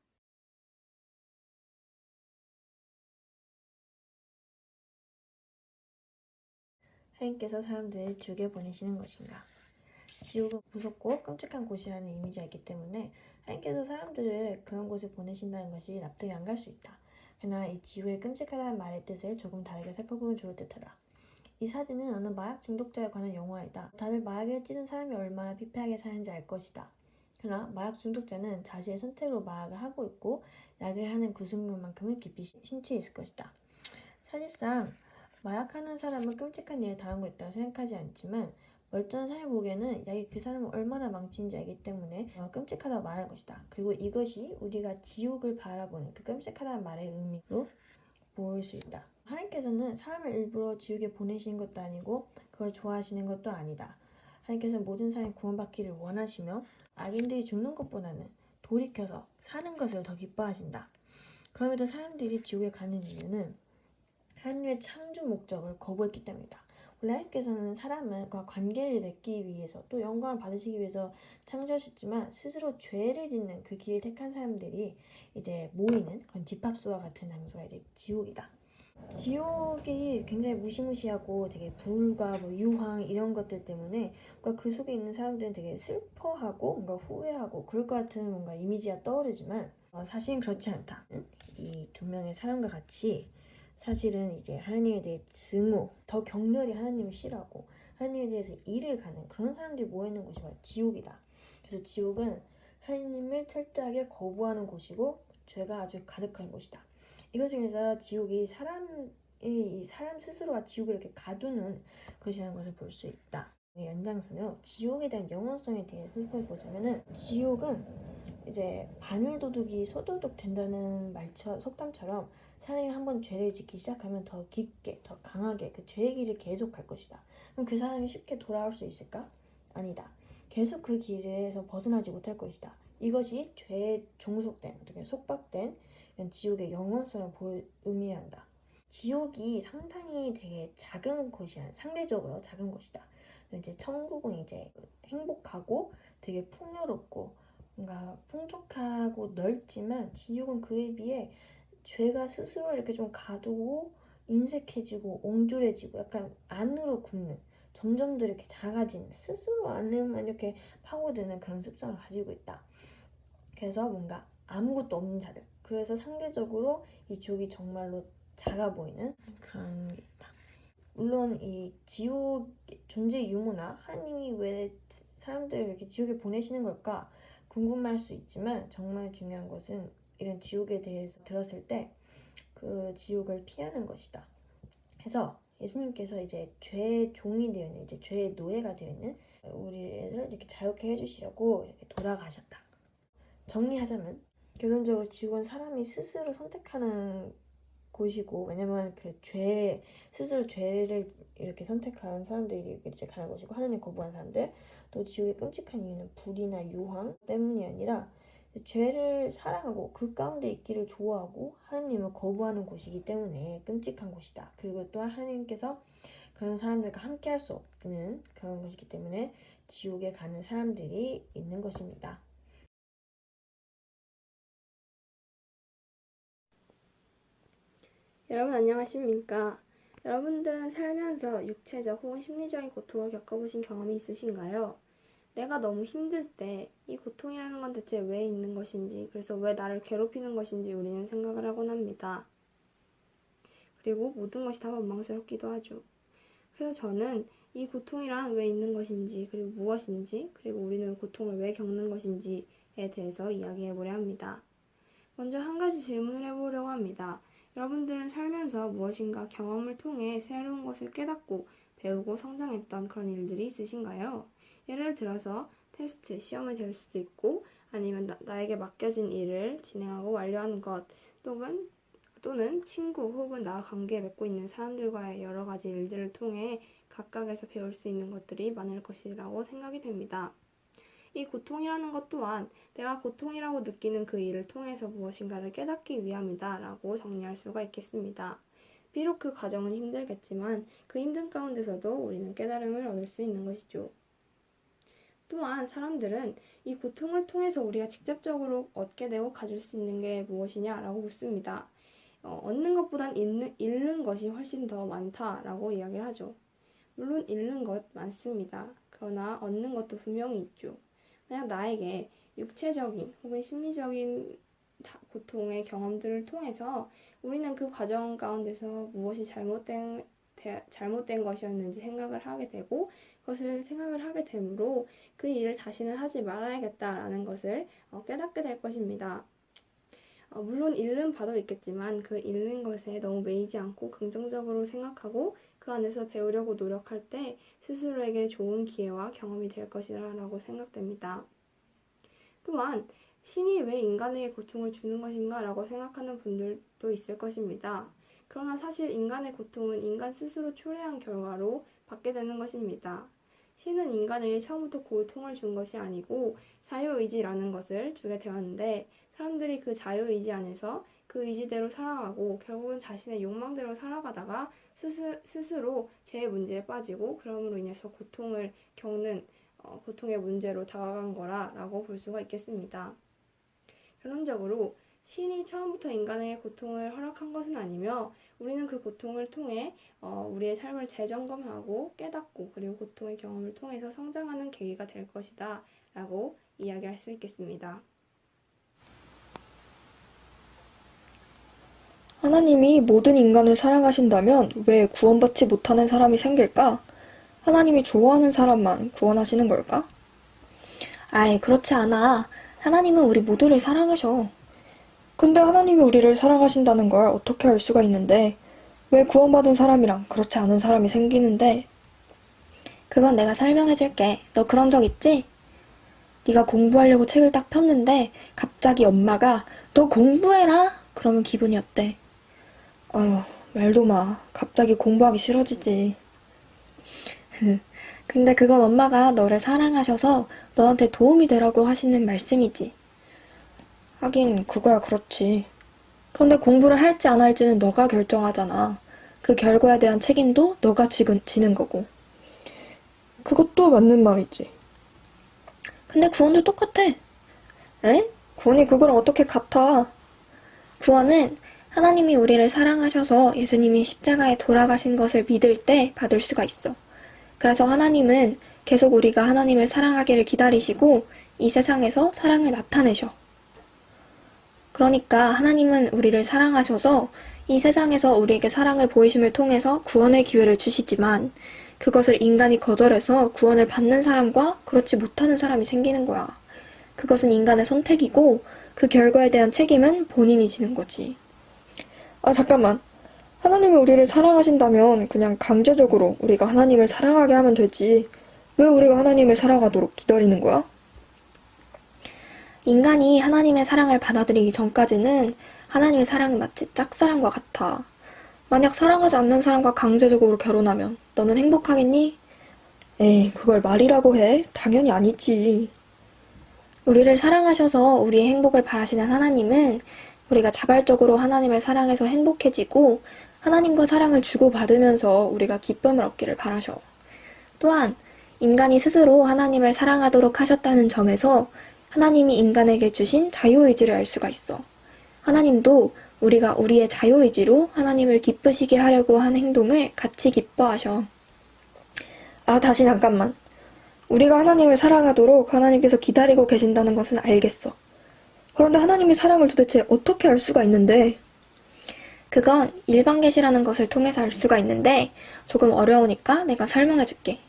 하나님께서 사람들을 지옥에 보내시는 것인가? 지옥은 무섭고 끔찍한 곳이라는 이미지가 있기 때문에 하나님께서 사람들을 그런 곳에 보내신다는 것이 납득이 안 갈 수 있다. 그러나 이 지옥의 끔찍하다는 말의 뜻을 조금 다르게 살펴보면 좋을 듯하다. 이 사진은 어느 마약 중독자에 관한 영화이다. 다들 마약에 찌든 사람이 얼마나 피폐하게 사는지 알 것이다. 그러나 마약 중독자는 자신의 선택으로 마약을 하고 있고 약을 하는 그 순간만큼은 깊이 심취해 있을 것이다. 사실상 마약하는 사람은 끔찍한 일을 당하고 있다고 생각하지 않지만 멀쩡한 사람이 보기에는 약이 그 사람을 얼마나 망치는지 알기 때문에 끔찍하다고 말할 것이다. 그리고 이것이 우리가 지옥을 바라보는 그 끔찍하다는 말의 의미로 보일 수 있다. 하나님께서는 사람을 일부러 지옥에 보내시는 것도 아니고 그걸 좋아하시는 것도 아니다. 하나님께서는 모든 사람이 구원받기를 원하시며 악인들이 죽는 것보다는 돌이켜서 사는 것을 더 기뻐하신다. 그럼에도 사람들이 지옥에 가는 이유는 하나님의 창조 목적을 거부했기 때문이다. 원래 하나님께서는 사람과 관계를 맺기 위해서 또 영광을 받으시기 위해서 창조하셨지만 스스로 죄를 짓는 그 길을 택한 사람들이 이제 모이는 그런 집합소와 같은 장소가 이제 지옥이다. 지옥이 굉장히 무시무시하고 되게 불과 유황 이런 것들 때문에 뭔가 그 속에 있는 사람들은 되게 슬퍼하고 뭔가 후회하고 그럴 것 같은 뭔가 이미지가 떠오르지만 사실은 그렇지 않다. 이 두 명의 사람과 같이 사실은 이제 하나님에 대해 증오, 더 격렬히 하나님을 싫어하고 하나님에 대해서 일을 가는 그런 사람들이 모이는 곳이 바로 지옥이다. 그래서 지옥은 하나님을 철저하게 거부하는 곳이고 죄가 아주 가득한 곳이다. 이것을 위해서 지옥이 사람 스스로가 지옥을 이렇게 가두는 것이라는 것을 볼 수 있다. 연장선으로 지옥에 대한 영원성에 대해서 살펴보자면은 지옥은 이제 바늘도둑이 소도둑 된다는 속담처럼 사람이 한번 죄를 짓기 시작하면 더 깊게, 더 강하게 그 죄의 길을 계속 갈 것이다. 그럼 그 사람이 쉽게 돌아올 수 있을까? 아니다. 계속 그 길에서 벗어나지 못할 것이다. 이것이 죄에 종속된, 어떻게 속박된 이런 지옥의 영원성을 의미한다. 지옥이 상당히 되게 작은 곳이야. 상대적으로 작은 곳이다. 이제 천국은 이제 행복하고 되게 풍요롭고 뭔가 풍족하고 넓지만 지옥은 그에 비해 죄가 스스로 이렇게 좀 가두고 인색해지고 옹졸해지고 약간 안으로 굽는 점점 더 이렇게 작아지는 스스로 안에만 이렇게 파고드는 그런 습성을 가지고 있다. 그래서 뭔가 아무것도 없는 자들. 그래서 상대적으로 이 지옥이 정말로 작아 보이는 그런 게 있다. 물론 이 지옥 존재 유무나 하나님이 왜 사람들을 이렇게 지옥에 보내시는 걸까 궁금할 수 있지만 정말 중요한 것은 이런 지옥에 대해서 들었을 때 그 지옥을 피하는 것이다. 그래서 예수님께서 이제 죄의 종이 되어 있는, 이제 죄의 노예가 되어 있는 우리를 이렇게 자유케 해주시려고 이렇게 돌아가셨다. 정리하자면 결론적으로 지옥은 사람이 스스로 선택하는 곳이고, 왜냐면 그 스스로 죄를 이렇게 선택한 사람들이 이제 가는 곳이고, 하나님 거부한 사람들, 또 지옥의 끔찍한 이유는 불이나 유황 때문이 아니라 죄를 사랑하고 그 가운데 있기를 좋아하고 하나님을 거부하는 곳이기 때문에 끔찍한 곳이다. 그리고 또한 하나님께서 그런 사람들과 함께 할 수 없는 그런 것이기 때문에 지옥에 가는 사람들이 있는 것입니다. 여러분 안녕하십니까? 여러분들은 살면서 육체적 혹은 심리적인 고통을 겪어보신 경험이 있으신가요? 내가 너무 힘들 때 이 고통이라는 건 대체 왜 있는 것인지, 그래서 왜 나를 괴롭히는 것인지 우리는 생각을 하곤 합니다. 그리고 모든 것이 다 원망스럽기도 하죠. 그래서 저는 이 고통이란 왜 있는 것인지, 그리고 무엇인지, 그리고 우리는 고통을 왜 겪는 것인지에 대해서 이야기해 보려 합니다. 먼저 한 가지 질문을 해보려고 합니다. 여러분들은 살면서 무엇인가 경험을 통해 새로운 것을 깨닫고 배우고 성장했던 그런 일들이 있으신가요? 예를 들어서 테스트, 시험이 될 수도 있고 아니면 나에게 맡겨진 일을 진행하고 완료하는 것 또는 친구 혹은 나와 관계 맺고 있는 사람들과의 여러 가지 일들을 통해 각각에서 배울 수 있는 것들이 많을 것이라고 생각이 됩니다. 이 고통이라는 것 또한 내가 고통이라고 느끼는 그 일을 통해서 무엇인가를 깨닫기 위함이다 라고 정리할 수가 있겠습니다. 비록 그 과정은 힘들겠지만 그 힘든 가운데서도 우리는 깨달음을 얻을 수 있는 것이죠. 또한 사람들은 이 고통을 통해서 우리가 직접적으로 얻게 되고 가질 수 있는 게 무엇이냐라고 묻습니다. 얻는 것보단 잃는 것이 훨씬 더 많다라고 이야기를 하죠. 물론 잃는 것 많습니다. 그러나 얻는 것도 분명히 있죠. 만약 나에게 육체적인 혹은 심리적인 고통의 경험들을 통해서 우리는 그 과정 가운데서 무엇이 잘못된 것이었는지 생각을 하게 되고 그것을 생각을 하게 되므로 그 일을 다시는 하지 말아야겠다라는 것을 깨닫게 될 것입니다. 물론 잃는 바도 있겠지만 그 잃는 것에 너무 매이지 않고 긍정적으로 생각하고 그 안에서 배우려고 노력할 때 스스로에게 좋은 기회와 경험이 될 것이라고 생각됩니다. 또한 신이 왜 인간에게 고통을 주는 것인가 라고 생각하는 분들도 있을 것입니다. 그러나 사실 인간의 고통은 인간 스스로 초래한 결과로 받게 되는 것입니다. 신은 인간에게 처음부터 고통을 준 것이 아니고 자유의지라는 것을 주게 되었는데 사람들이 그 자유의지 안에서 그 의지대로 살아가고 결국은 자신의 욕망대로 살아가다가 스스로 죄의 문제에 빠지고 그럼으로 인해서 고통을 겪는 고통의 문제로 다가간 거라고 볼 수가 있겠습니다. 결론적으로 신이 처음부터 인간에게 고통을 허락한 것은 아니며 우리는 그 고통을 통해 우리의 삶을 재점검하고 깨닫고 그리고 고통의 경험을 통해서 성장하는 계기가 될 것이다 라고 이야기할 수 있겠습니다. 하나님이 모든 인간을 사랑하신다면 왜 구원받지 못하는 사람이 생길까? 하나님이 좋아하는 사람만 구원하시는 걸까? 아이, 그렇지 않아. 하나님은 우리 모두를 사랑하셔. 근데 하나님이 우리를 사랑하신다는 걸 어떻게 알 수가 있는데 왜 구원받은 사람이랑 그렇지 않은 사람이 생기는데? 그건 내가 설명해줄게. 너 그런 적 있지? 네가 공부하려고 책을 딱 폈는데 갑자기 엄마가 너 공부해라! 그러면 기분이 어때? 아휴, 말도 마. 갑자기 공부하기 싫어지지. 근데 그건 엄마가 너를 사랑하셔서 너한테 도움이 되라고 하시는 말씀이지. 하긴 그거야 그렇지. 그런데 공부를 할지 안 할지는 너가 결정하잖아. 그 결과에 대한 책임도 너가 지는 거고. 그것도 맞는 말이지. 근데 구원도 똑같아. 에? 구원이 그거랑 어떻게 같아? 구원은 하나님이 우리를 사랑하셔서 예수님이 십자가에 돌아가신 것을 믿을 때 받을 수가 있어. 그래서 하나님은 계속 우리가 하나님을 사랑하기를 기다리시고 이 세상에서 사랑을 나타내셔. 그러니까 하나님은 우리를 사랑하셔서 이 세상에서 우리에게 사랑을 보이심을 통해서 구원의 기회를 주시지만 그것을 인간이 거절해서 구원을 받는 사람과 그렇지 못하는 사람이 생기는 거야. 그것은 인간의 선택이고 그 결과에 대한 책임은 본인이 지는 거지. 아, 잠깐만. 하나님이 우리를 사랑하신다면 그냥 강제적으로 우리가 하나님을 사랑하게 하면 되지. 왜 우리가 하나님을 사랑하도록 기다리는 거야? 인간이 하나님의 사랑을 받아들이기 전까지는 하나님의 사랑은 마치 짝사랑과 같아. 만약 사랑하지 않는 사람과 강제적으로 결혼하면 너는 행복하겠니? 에이, 그걸 말이라고 해? 당연히 아니지. 우리를 사랑하셔서 우리의 행복을 바라시는 하나님은 우리가 자발적으로 하나님을 사랑해서 행복해지고 하나님과 사랑을 주고받으면서 우리가 기쁨을 얻기를 바라셔. 또한 인간이 스스로 하나님을 사랑하도록 하셨다는 점에서 하나님이 인간에게 주신 자유의지를 알 수가 있어. 하나님도 우리가 우리의 자유의지로 하나님을 기쁘시게 하려고 하는 행동을 같이 기뻐하셔. 아, 다시 잠깐만. 우리가 하나님을 사랑하도록 하나님께서 기다리고 계신다는 것은 알겠어. 그런데 하나님의 사랑을 도대체 어떻게 알 수가 있는데? 그건 일반 계시라는 것을 통해서 알 수가 있는데 조금 어려우니까 내가 설명해 줄게.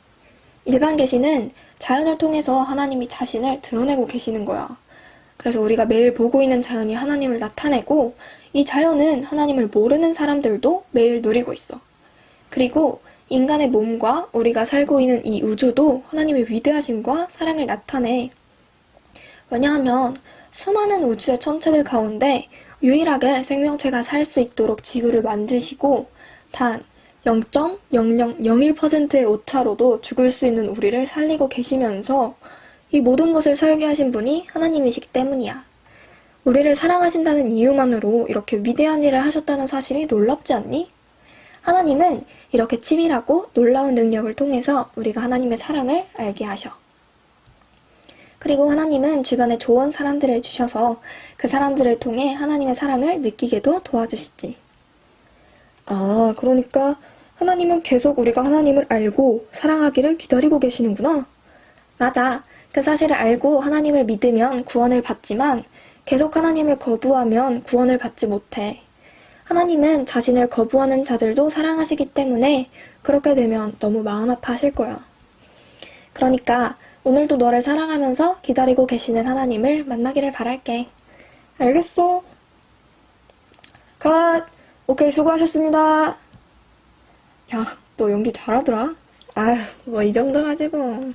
일반 계시는 자연을 통해서 하나님이 자신을 드러내고 계시는 거야. 그래서 우리가 매일 보고 있는 자연이 하나님을 나타내고 이 자연은 하나님을 모르는 사람들도 매일 누리고 있어. 그리고 인간의 몸과 우리가 살고 있는 이 우주도 하나님의 위대하심과 사랑을 나타내. 왜냐하면 수많은 우주의 천체들 가운데 유일하게 생명체가 살 수 있도록 지구를 만드시고 단 0.0001%의 오차로도 죽을 수 있는 우리를 살리고 계시면서 이 모든 것을 설계하신 분이 하나님이시기 때문이야. 우리를 사랑하신다는 이유만으로 이렇게 위대한 일을 하셨다는 사실이 놀랍지 않니? 하나님은 이렇게 치밀하고 놀라운 능력을 통해서 우리가 하나님의 사랑을 알게 하셔. 그리고 하나님은 주변에 좋은 사람들을 주셔서 그 사람들을 통해 하나님의 사랑을 느끼게도 도와주시지. 아, 그러니까 하나님은 계속 우리가 하나님을 알고 사랑하기를 기다리고 계시는구나. 맞아. 그 사실을 알고 하나님을 믿으면 구원을 받지만 계속 하나님을 거부하면 구원을 받지 못해. 하나님은 자신을 거부하는 자들도 사랑하시기 때문에 그렇게 되면 너무 마음 아파하실 거야. 그러니까 오늘도 너를 사랑하면서 기다리고 계시는 하나님을 만나기를 바랄게. 알겠어. 컷! 오케이, 수고하셨습니다. 야, 너 연기 잘하더라. 아휴, 뭐 이 정도 가지고.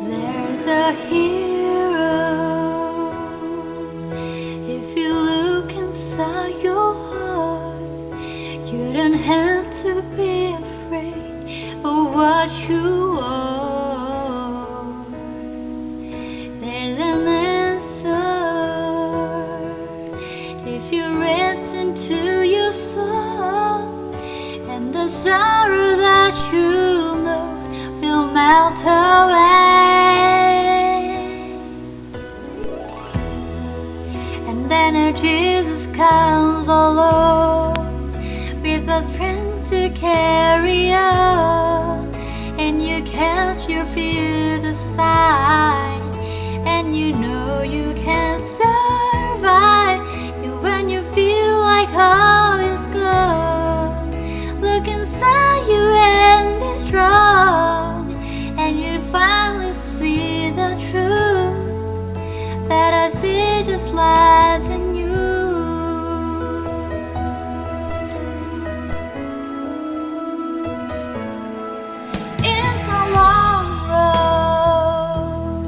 There's a hero. If you look inside your heart, you don't have to be afraid of what you are. There's an answer if you listen to your soul, and the sorrow that you know will melt away. And then Jesus comes along with the strength to carry on, and you cast your fears aside, and you know you can survive. And when you feel like all is gone, look inside you and be strong, and you finally see the truth that I see just lies in you. It's a long road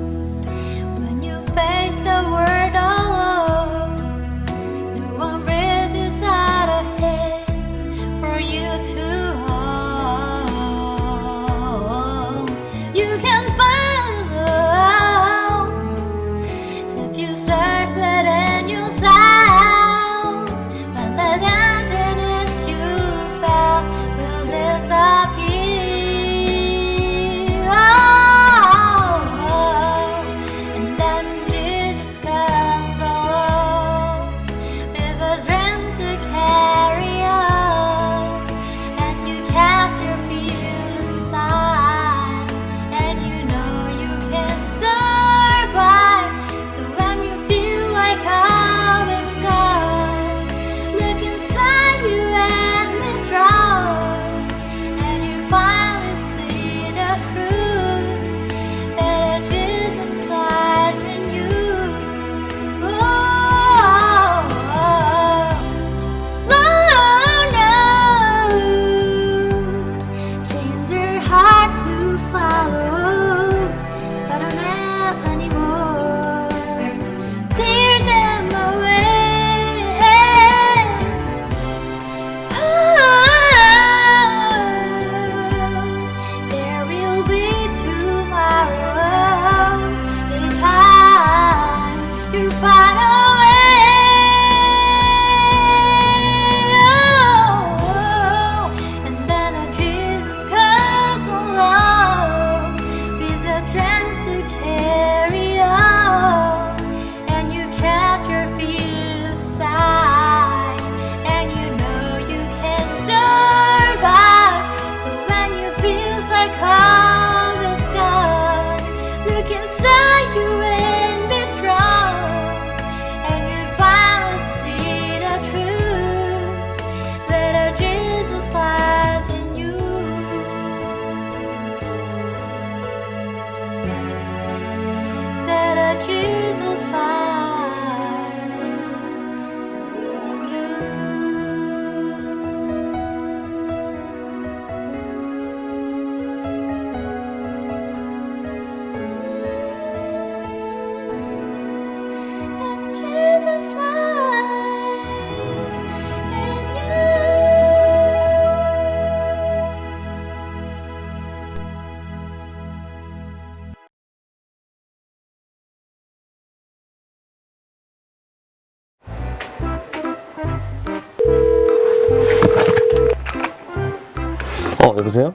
여보세요?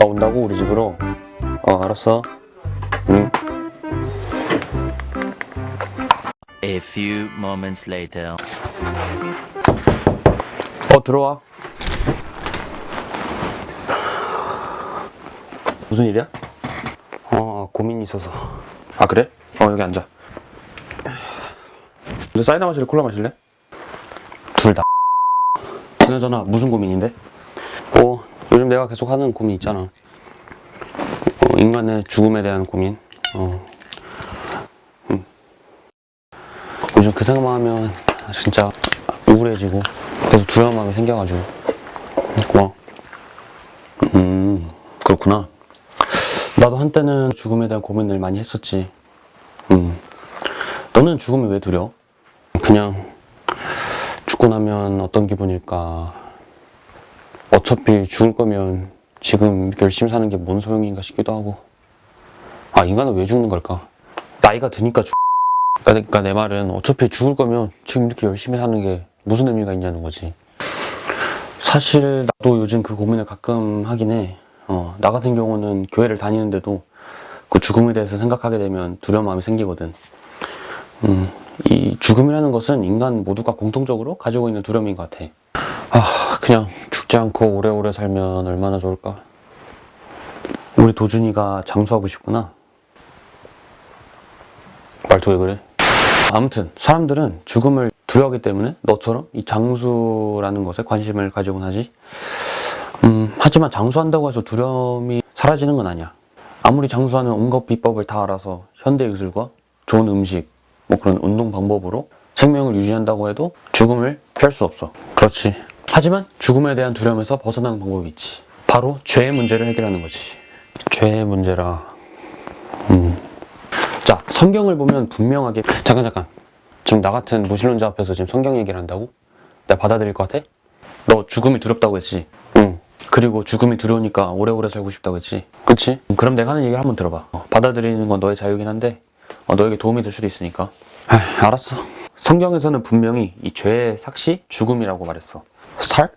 온다고 우리 집으로? 알았어. A few moments later. 들어와. 무슨 일이야? 고민이 있어서. 아, 그래? 여기 앉아. 너 사이다 마실래? 콜라 마실래? 둘 다. 그나저나 무슨 고민인데? 요즘 내가 계속 하는 고민 있잖아. 인간의 죽음에 대한 고민. 요즘 그 생각만 하면 진짜 우울해지고 계속 두려움감이 생겨가지고. 고마워. 그렇구나. 나도 한때는 죽음에 대한 고민을 많이 했었지. 너는 죽음이 왜 두려워? 그냥 죽고 나면 어떤 기분일까? 어차피 죽을 거면 지금 열심히 사는 게 뭔 소용인가 싶기도 하고. 인간은 왜 죽는 걸까? 나이가 드니까 그러니까 내 말은 어차피 죽을 거면 지금 이렇게 열심히 사는 게 무슨 의미가 있냐는 거지. 사실 나도 요즘 그 고민을 가끔 하긴 해. 나 같은 경우는 교회를 다니는데도 그 죽음에 대해서 생각하게 되면 두려운 마음이 생기거든. 이 죽음이라는 것은 인간 모두가 공통적으로 가지고 있는 두려움인 것 같아. 그냥 죽지 않고 오래오래 살면 얼마나 좋을까. 우리 도준이가 장수하고 싶구나. 말투 왜 그래? 아무튼 사람들은 죽음을 두려워하기 때문에 너처럼 이 장수라는 것에 관심을 가지곤 하지. 하지만 장수한다고 해서 두려움이 사라지는 건 아니야. 아무리 장수하는 온갖 비법을 다 알아서 현대의술과 좋은 음식, 그런 운동 방법으로 생명을 유지한다고 해도 죽음을 피할 수 없어. 그렇지. 하지만 죽음에 대한 두려움에서 벗어나는 방법이 있지. 바로 죄의 문제를 해결하는 거지. 죄의 문제라. 자, 성경을 보면 분명하게. 잠깐. 지금 나 같은 무신론자 앞에서 지금 성경 얘기를 한다고? 내가 받아들일 것 같아? 너 죽음이 두렵다고 했지? 그리고 죽음이 두려우니까 오래오래 살고 싶다고 했지? 그치? 그럼 내가 하는 얘기를 한번 들어봐. 받아들이는 건 너의 자유긴 한데 너에게 도움이 될 수도 있으니까. 알았어. 성경에서는 분명히 이 죄의 삭시 죽음이라고 말했어. 살?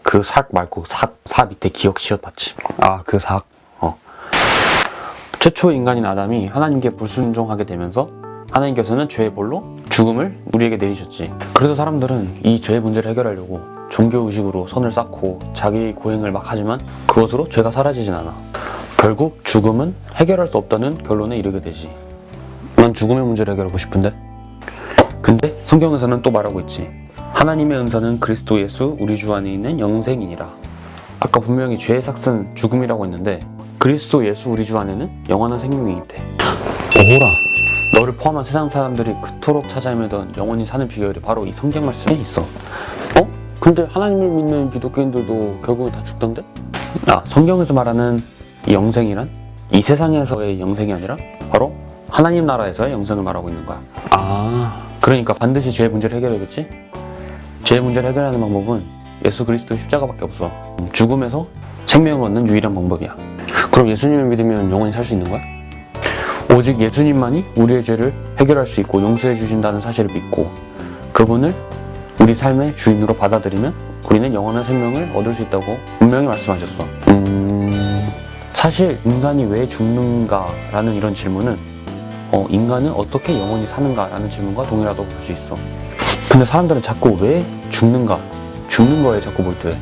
그 삭 말고 사 밑에 기억 시옷 받침. 그 삭. 최초 인간인 아담이 하나님께 불순종하게 되면서 하나님께서는 죄의 벌로 죽음을 우리에게 내리셨지. 그래서 사람들은 이 죄의 문제를 해결하려고 종교의식으로 선을 쌓고 자기 고행을 막 하지만 그것으로 죄가 사라지진 않아. 결국 죽음은 해결할 수 없다는 결론에 이르게 되지. 난 죽음의 문제를 해결하고 싶은데? 근데 성경에서는 또 말하고 있지. 하나님의 은사는 그리스도 예수 우리 주 안에 있는 영생이니라. 아까 분명히 죄의 삭은 죽음이라고 했는데 그리스도 예수 우리 주 안에는 영원한 생명이 있대. 오호라. 너를 포함한 세상 사람들이 그토록 찾아 헤매던 영원히 사는 비결이 바로 이 성경 말씀에 있어. 근데 하나님을 믿는 기독교인들도 결국은 다 죽던데? 성경에서 말하는 이 영생이란 이 세상에서의 영생이 아니라 바로 하나님 나라에서의 영생을 말하고 있는 거야. 그러니까 반드시 죄의 문제를 해결해야겠지? 죄의 문제를 해결하는 방법은 예수 그리스도 십자가밖에 없어. 죽음에서 생명을 얻는 유일한 방법이야. 그럼 예수님을 믿으면 영원히 살 수 있는 거야? 오직 예수님만이 우리의 죄를 해결할 수 있고 용서해 주신다는 사실을 믿고 그분을 우리 삶의 주인으로 받아들이면 우리는 영원한 생명을 얻을 수 있다고 분명히 말씀하셨어. 사실 인간이 왜 죽는가라는 이런 질문은 인간은 어떻게 영원히 사는가라는 질문과 동일하다고 볼 수 있어. 근데 사람들은 자꾸 왜 죽는가, 죽는 거에 자꾸 몰두해.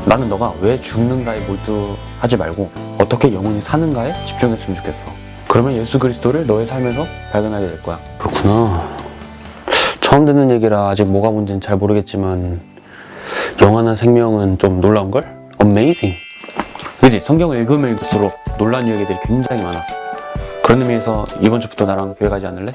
나는 너가 왜 죽는가에 몰두하지 말고 어떻게 영원히 사는가에 집중했으면 좋겠어. 그러면 예수 그리스도를 너의 삶에서 발견하게 될 거야. 그렇구나. 처음 듣는 얘기라 아직 뭐가 문제는 잘 모르겠지만 영원한 생명은 좀 놀라운걸? Amazing. 그치? 성경을 읽으면 읽을수록 놀라운 이야기들이 굉장히 많아. 그런 의미에서 이번 주부터 나랑 교회 가지 않을래?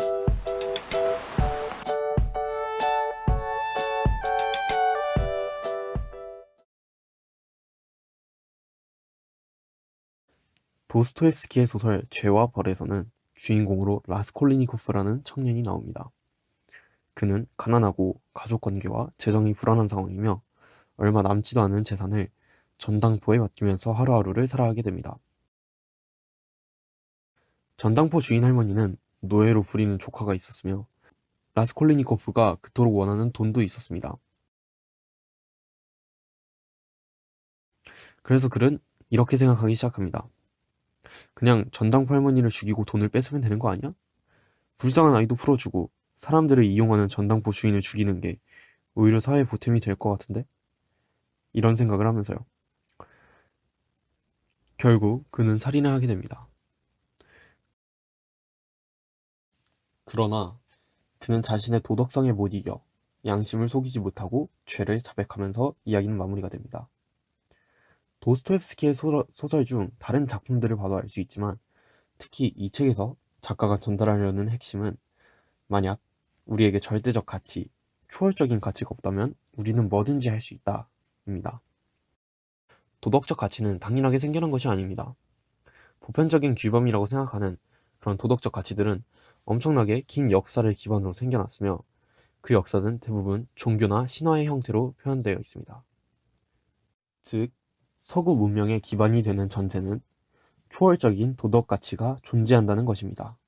도스토옙스키의 소설 죄와 벌에서는 주인공으로 라스콜리니코프라는 청년이 나옵니다. 그는 가난하고 가족관계와 재정이 불안한 상황이며 얼마 남지도 않은 재산을 전당포에 맡기면서 하루하루를 살아가게 됩니다. 전당포 주인 할머니는 노예로 부리는 조카가 있었으며 라스콜리니코프가 그토록 원하는 돈도 있었습니다. 그래서 글은 이렇게 생각하기 시작합니다. 그냥 전당포 할머니를 죽이고 돈을 뺏으면 되는 거 아니야? 불쌍한 아이도 풀어주고 사람들을 이용하는 전당포 주인을 죽이는 게 오히려 사회 보탬이 될 것 같은데? 이런 생각을 하면서요. 결국 그는 살인을 하게 됩니다. 그러나 그는 자신의 도덕성에 못 이겨 양심을 속이지 못하고 죄를 자백하면서 이야기는 마무리가 됩니다. 도스토옙스키의 소설 중 다른 작품들을 봐도 알 수 있지만 특히 이 책에서 작가가 전달하려는 핵심은 만약 우리에게 절대적 가치, 초월적인 가치가 없다면 우리는 뭐든지 할 수 있다 입니다. 도덕적 가치는 당연하게 생겨난 것이 아닙니다. 보편적인 규범이라고 생각하는 그런 도덕적 가치들은 엄청나게 긴 역사를 기반으로 생겨났으며 그 역사는 대부분 종교나 신화의 형태로 표현되어 있습니다. 즉, 서구 문명의 기반이 되는 전제는 초월적인 도덕 가치가 존재한다는 것입니다.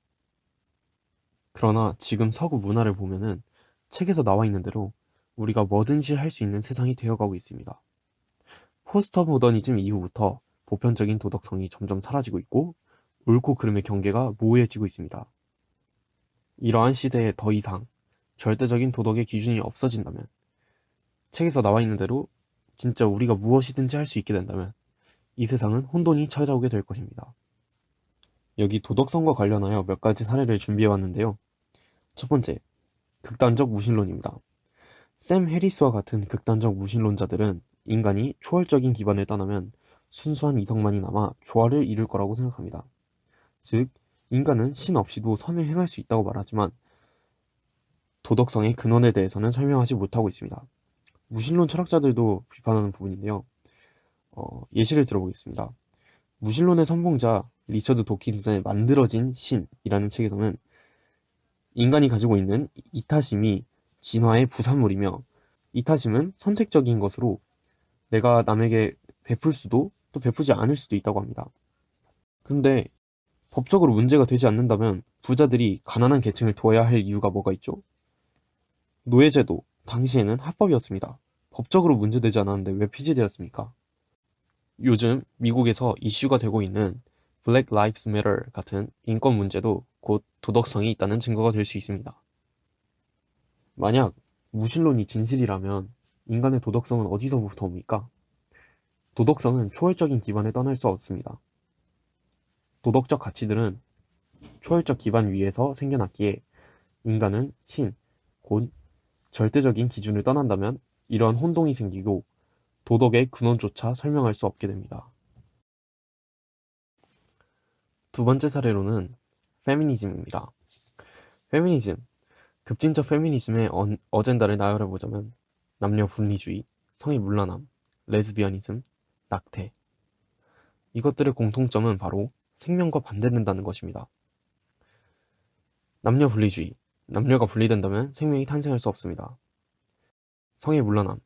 그러나 지금 서구 문화를 보면은 책에서 나와 있는 대로 우리가 뭐든지 할 수 있는 세상이 되어가고 있습니다. 포스트 모더니즘 이후부터 보편적인 도덕성이 점점 사라지고 있고 옳고 그름의 경계가 모호해지고 있습니다. 이러한 시대에 더 이상 절대적인 도덕의 기준이 없어진다면 책에서 나와 있는 대로 진짜 우리가 무엇이든지 할 수 있게 된다면 이 세상은 혼돈이 찾아오게 될 것입니다. 여기 도덕성과 관련하여 몇 가지 사례를 준비해왔는데요. 첫 번째, 극단적 무신론입니다. 샘 해리스와 같은 극단적 무신론자들은 인간이 초월적인 기반을 떠나면 순수한 이성만이 남아 조화를 이룰 거라고 생각합니다. 즉, 인간은 신 없이도 선을 행할 수 있다고 말하지만 도덕성의 근원에 대해서는 설명하지 못하고 있습니다. 무신론 철학자들도 비판하는 부분인데요. 예시를 들어보겠습니다. 무신론의 선봉자 리처드 도킨슨의 만들어진 신이라는 책에서는 인간이 가지고 있는 이타심이 진화의 부산물이며 이타심은 선택적인 것으로 내가 남에게 베풀 수도 또 베푸지 않을 수도 있다고 합니다. 근데 법적으로 문제가 되지 않는다면 부자들이 가난한 계층을 도와야 할 이유가 뭐가 있죠? 노예제도, 당시에는 합법이었습니다. 법적으로 문제되지 않았는데 왜 폐지되었습니까? 요즘 미국에서 이슈가 되고 있는 Black Lives Matter 같은 인권 문제도 곧 도덕성이 있다는 증거가 될 수 있습니다. 만약 무신론이 진실이라면 인간의 도덕성은 어디서부터 옵니까? 도덕성은 초월적인 기반을 떠날 수 없습니다. 도덕적 가치들은 초월적 기반 위에서 생겨났기에 인간은 신, 곧 절대적인 기준을 떠난다면 이러한 혼동이 생기고 도덕의 근원조차 설명할 수 없게 됩니다. 두 번째 사례로는 페미니즘입니다. 페미니즘, 급진적 페미니즘의 어젠다를 나열해보자면 남녀 분리주의, 성의 문란함, 레즈비언이즘, 낙태. 이것들의 공통점은 바로 생명과 반대된다는 것입니다. 남녀 분리주의, 남녀가 분리된다면 생명이 탄생할 수 없습니다. 성의 문란함,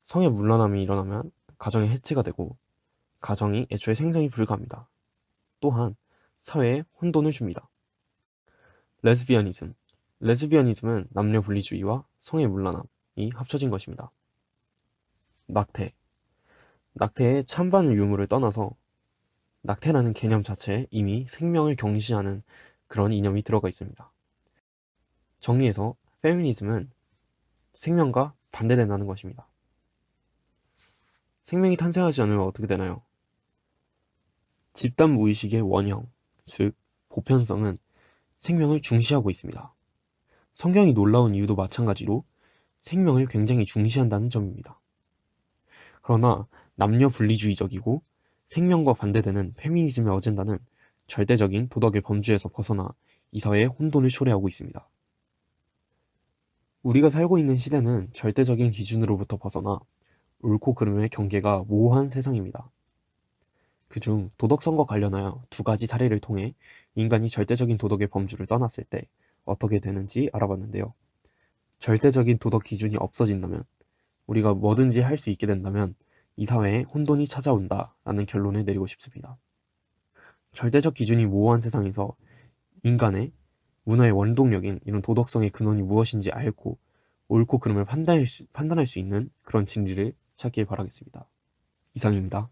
성의 문란함이 일어나면 가정의 해체가 되고 가정이 애초에 생성이 불가합니다. 또한 사회에 혼돈을 줍니다. 레즈비언이즘, 레즈비언이즘은 남녀 분리주의와 성의 문란함이 합쳐진 것입니다. 낙태, 낙태의 찬반 유무를 떠나서 낙태라는 개념 자체에 이미 생명을 경시하는 그런 이념이 들어가 있습니다. 정리해서 페미니즘은 생명과 반대된다는 것입니다. 생명이 탄생하지 않으면 어떻게 되나요? 집단 무의식의 원형, 즉 보편성은 생명을 중시하고 있습니다. 성경이 놀라운 이유도 마찬가지로 생명을 굉장히 중시한다는 점입니다. 그러나 남녀 분리주의적이고 생명과 반대되는 페미니즘의 어젠다는 절대적인 도덕의 범주에서 벗어나 이 사회의 혼돈을 초래하고 있습니다. 우리가 살고 있는 시대는 절대적인 기준으로부터 벗어나 옳고 그름의 경계가 모호한 세상입니다. 그중 도덕성과 관련하여 두 가지 사례를 통해 인간이 절대적인 도덕의 범주를 떠났을 때 어떻게 되는지 알아봤는데요. 절대적인 도덕 기준이 없어진다면, 우리가 뭐든지 할 수 있게 된다면 이 사회에 혼돈이 찾아온다라는 결론을 내리고 싶습니다. 절대적 기준이 모호한 세상에서 인간의 문화의 원동력인 이런 도덕성의 근원이 무엇인지 알고 옳고 그름을 판단할 수 있는 그런 진리를 찾길 바라겠습니다. 이상입니다.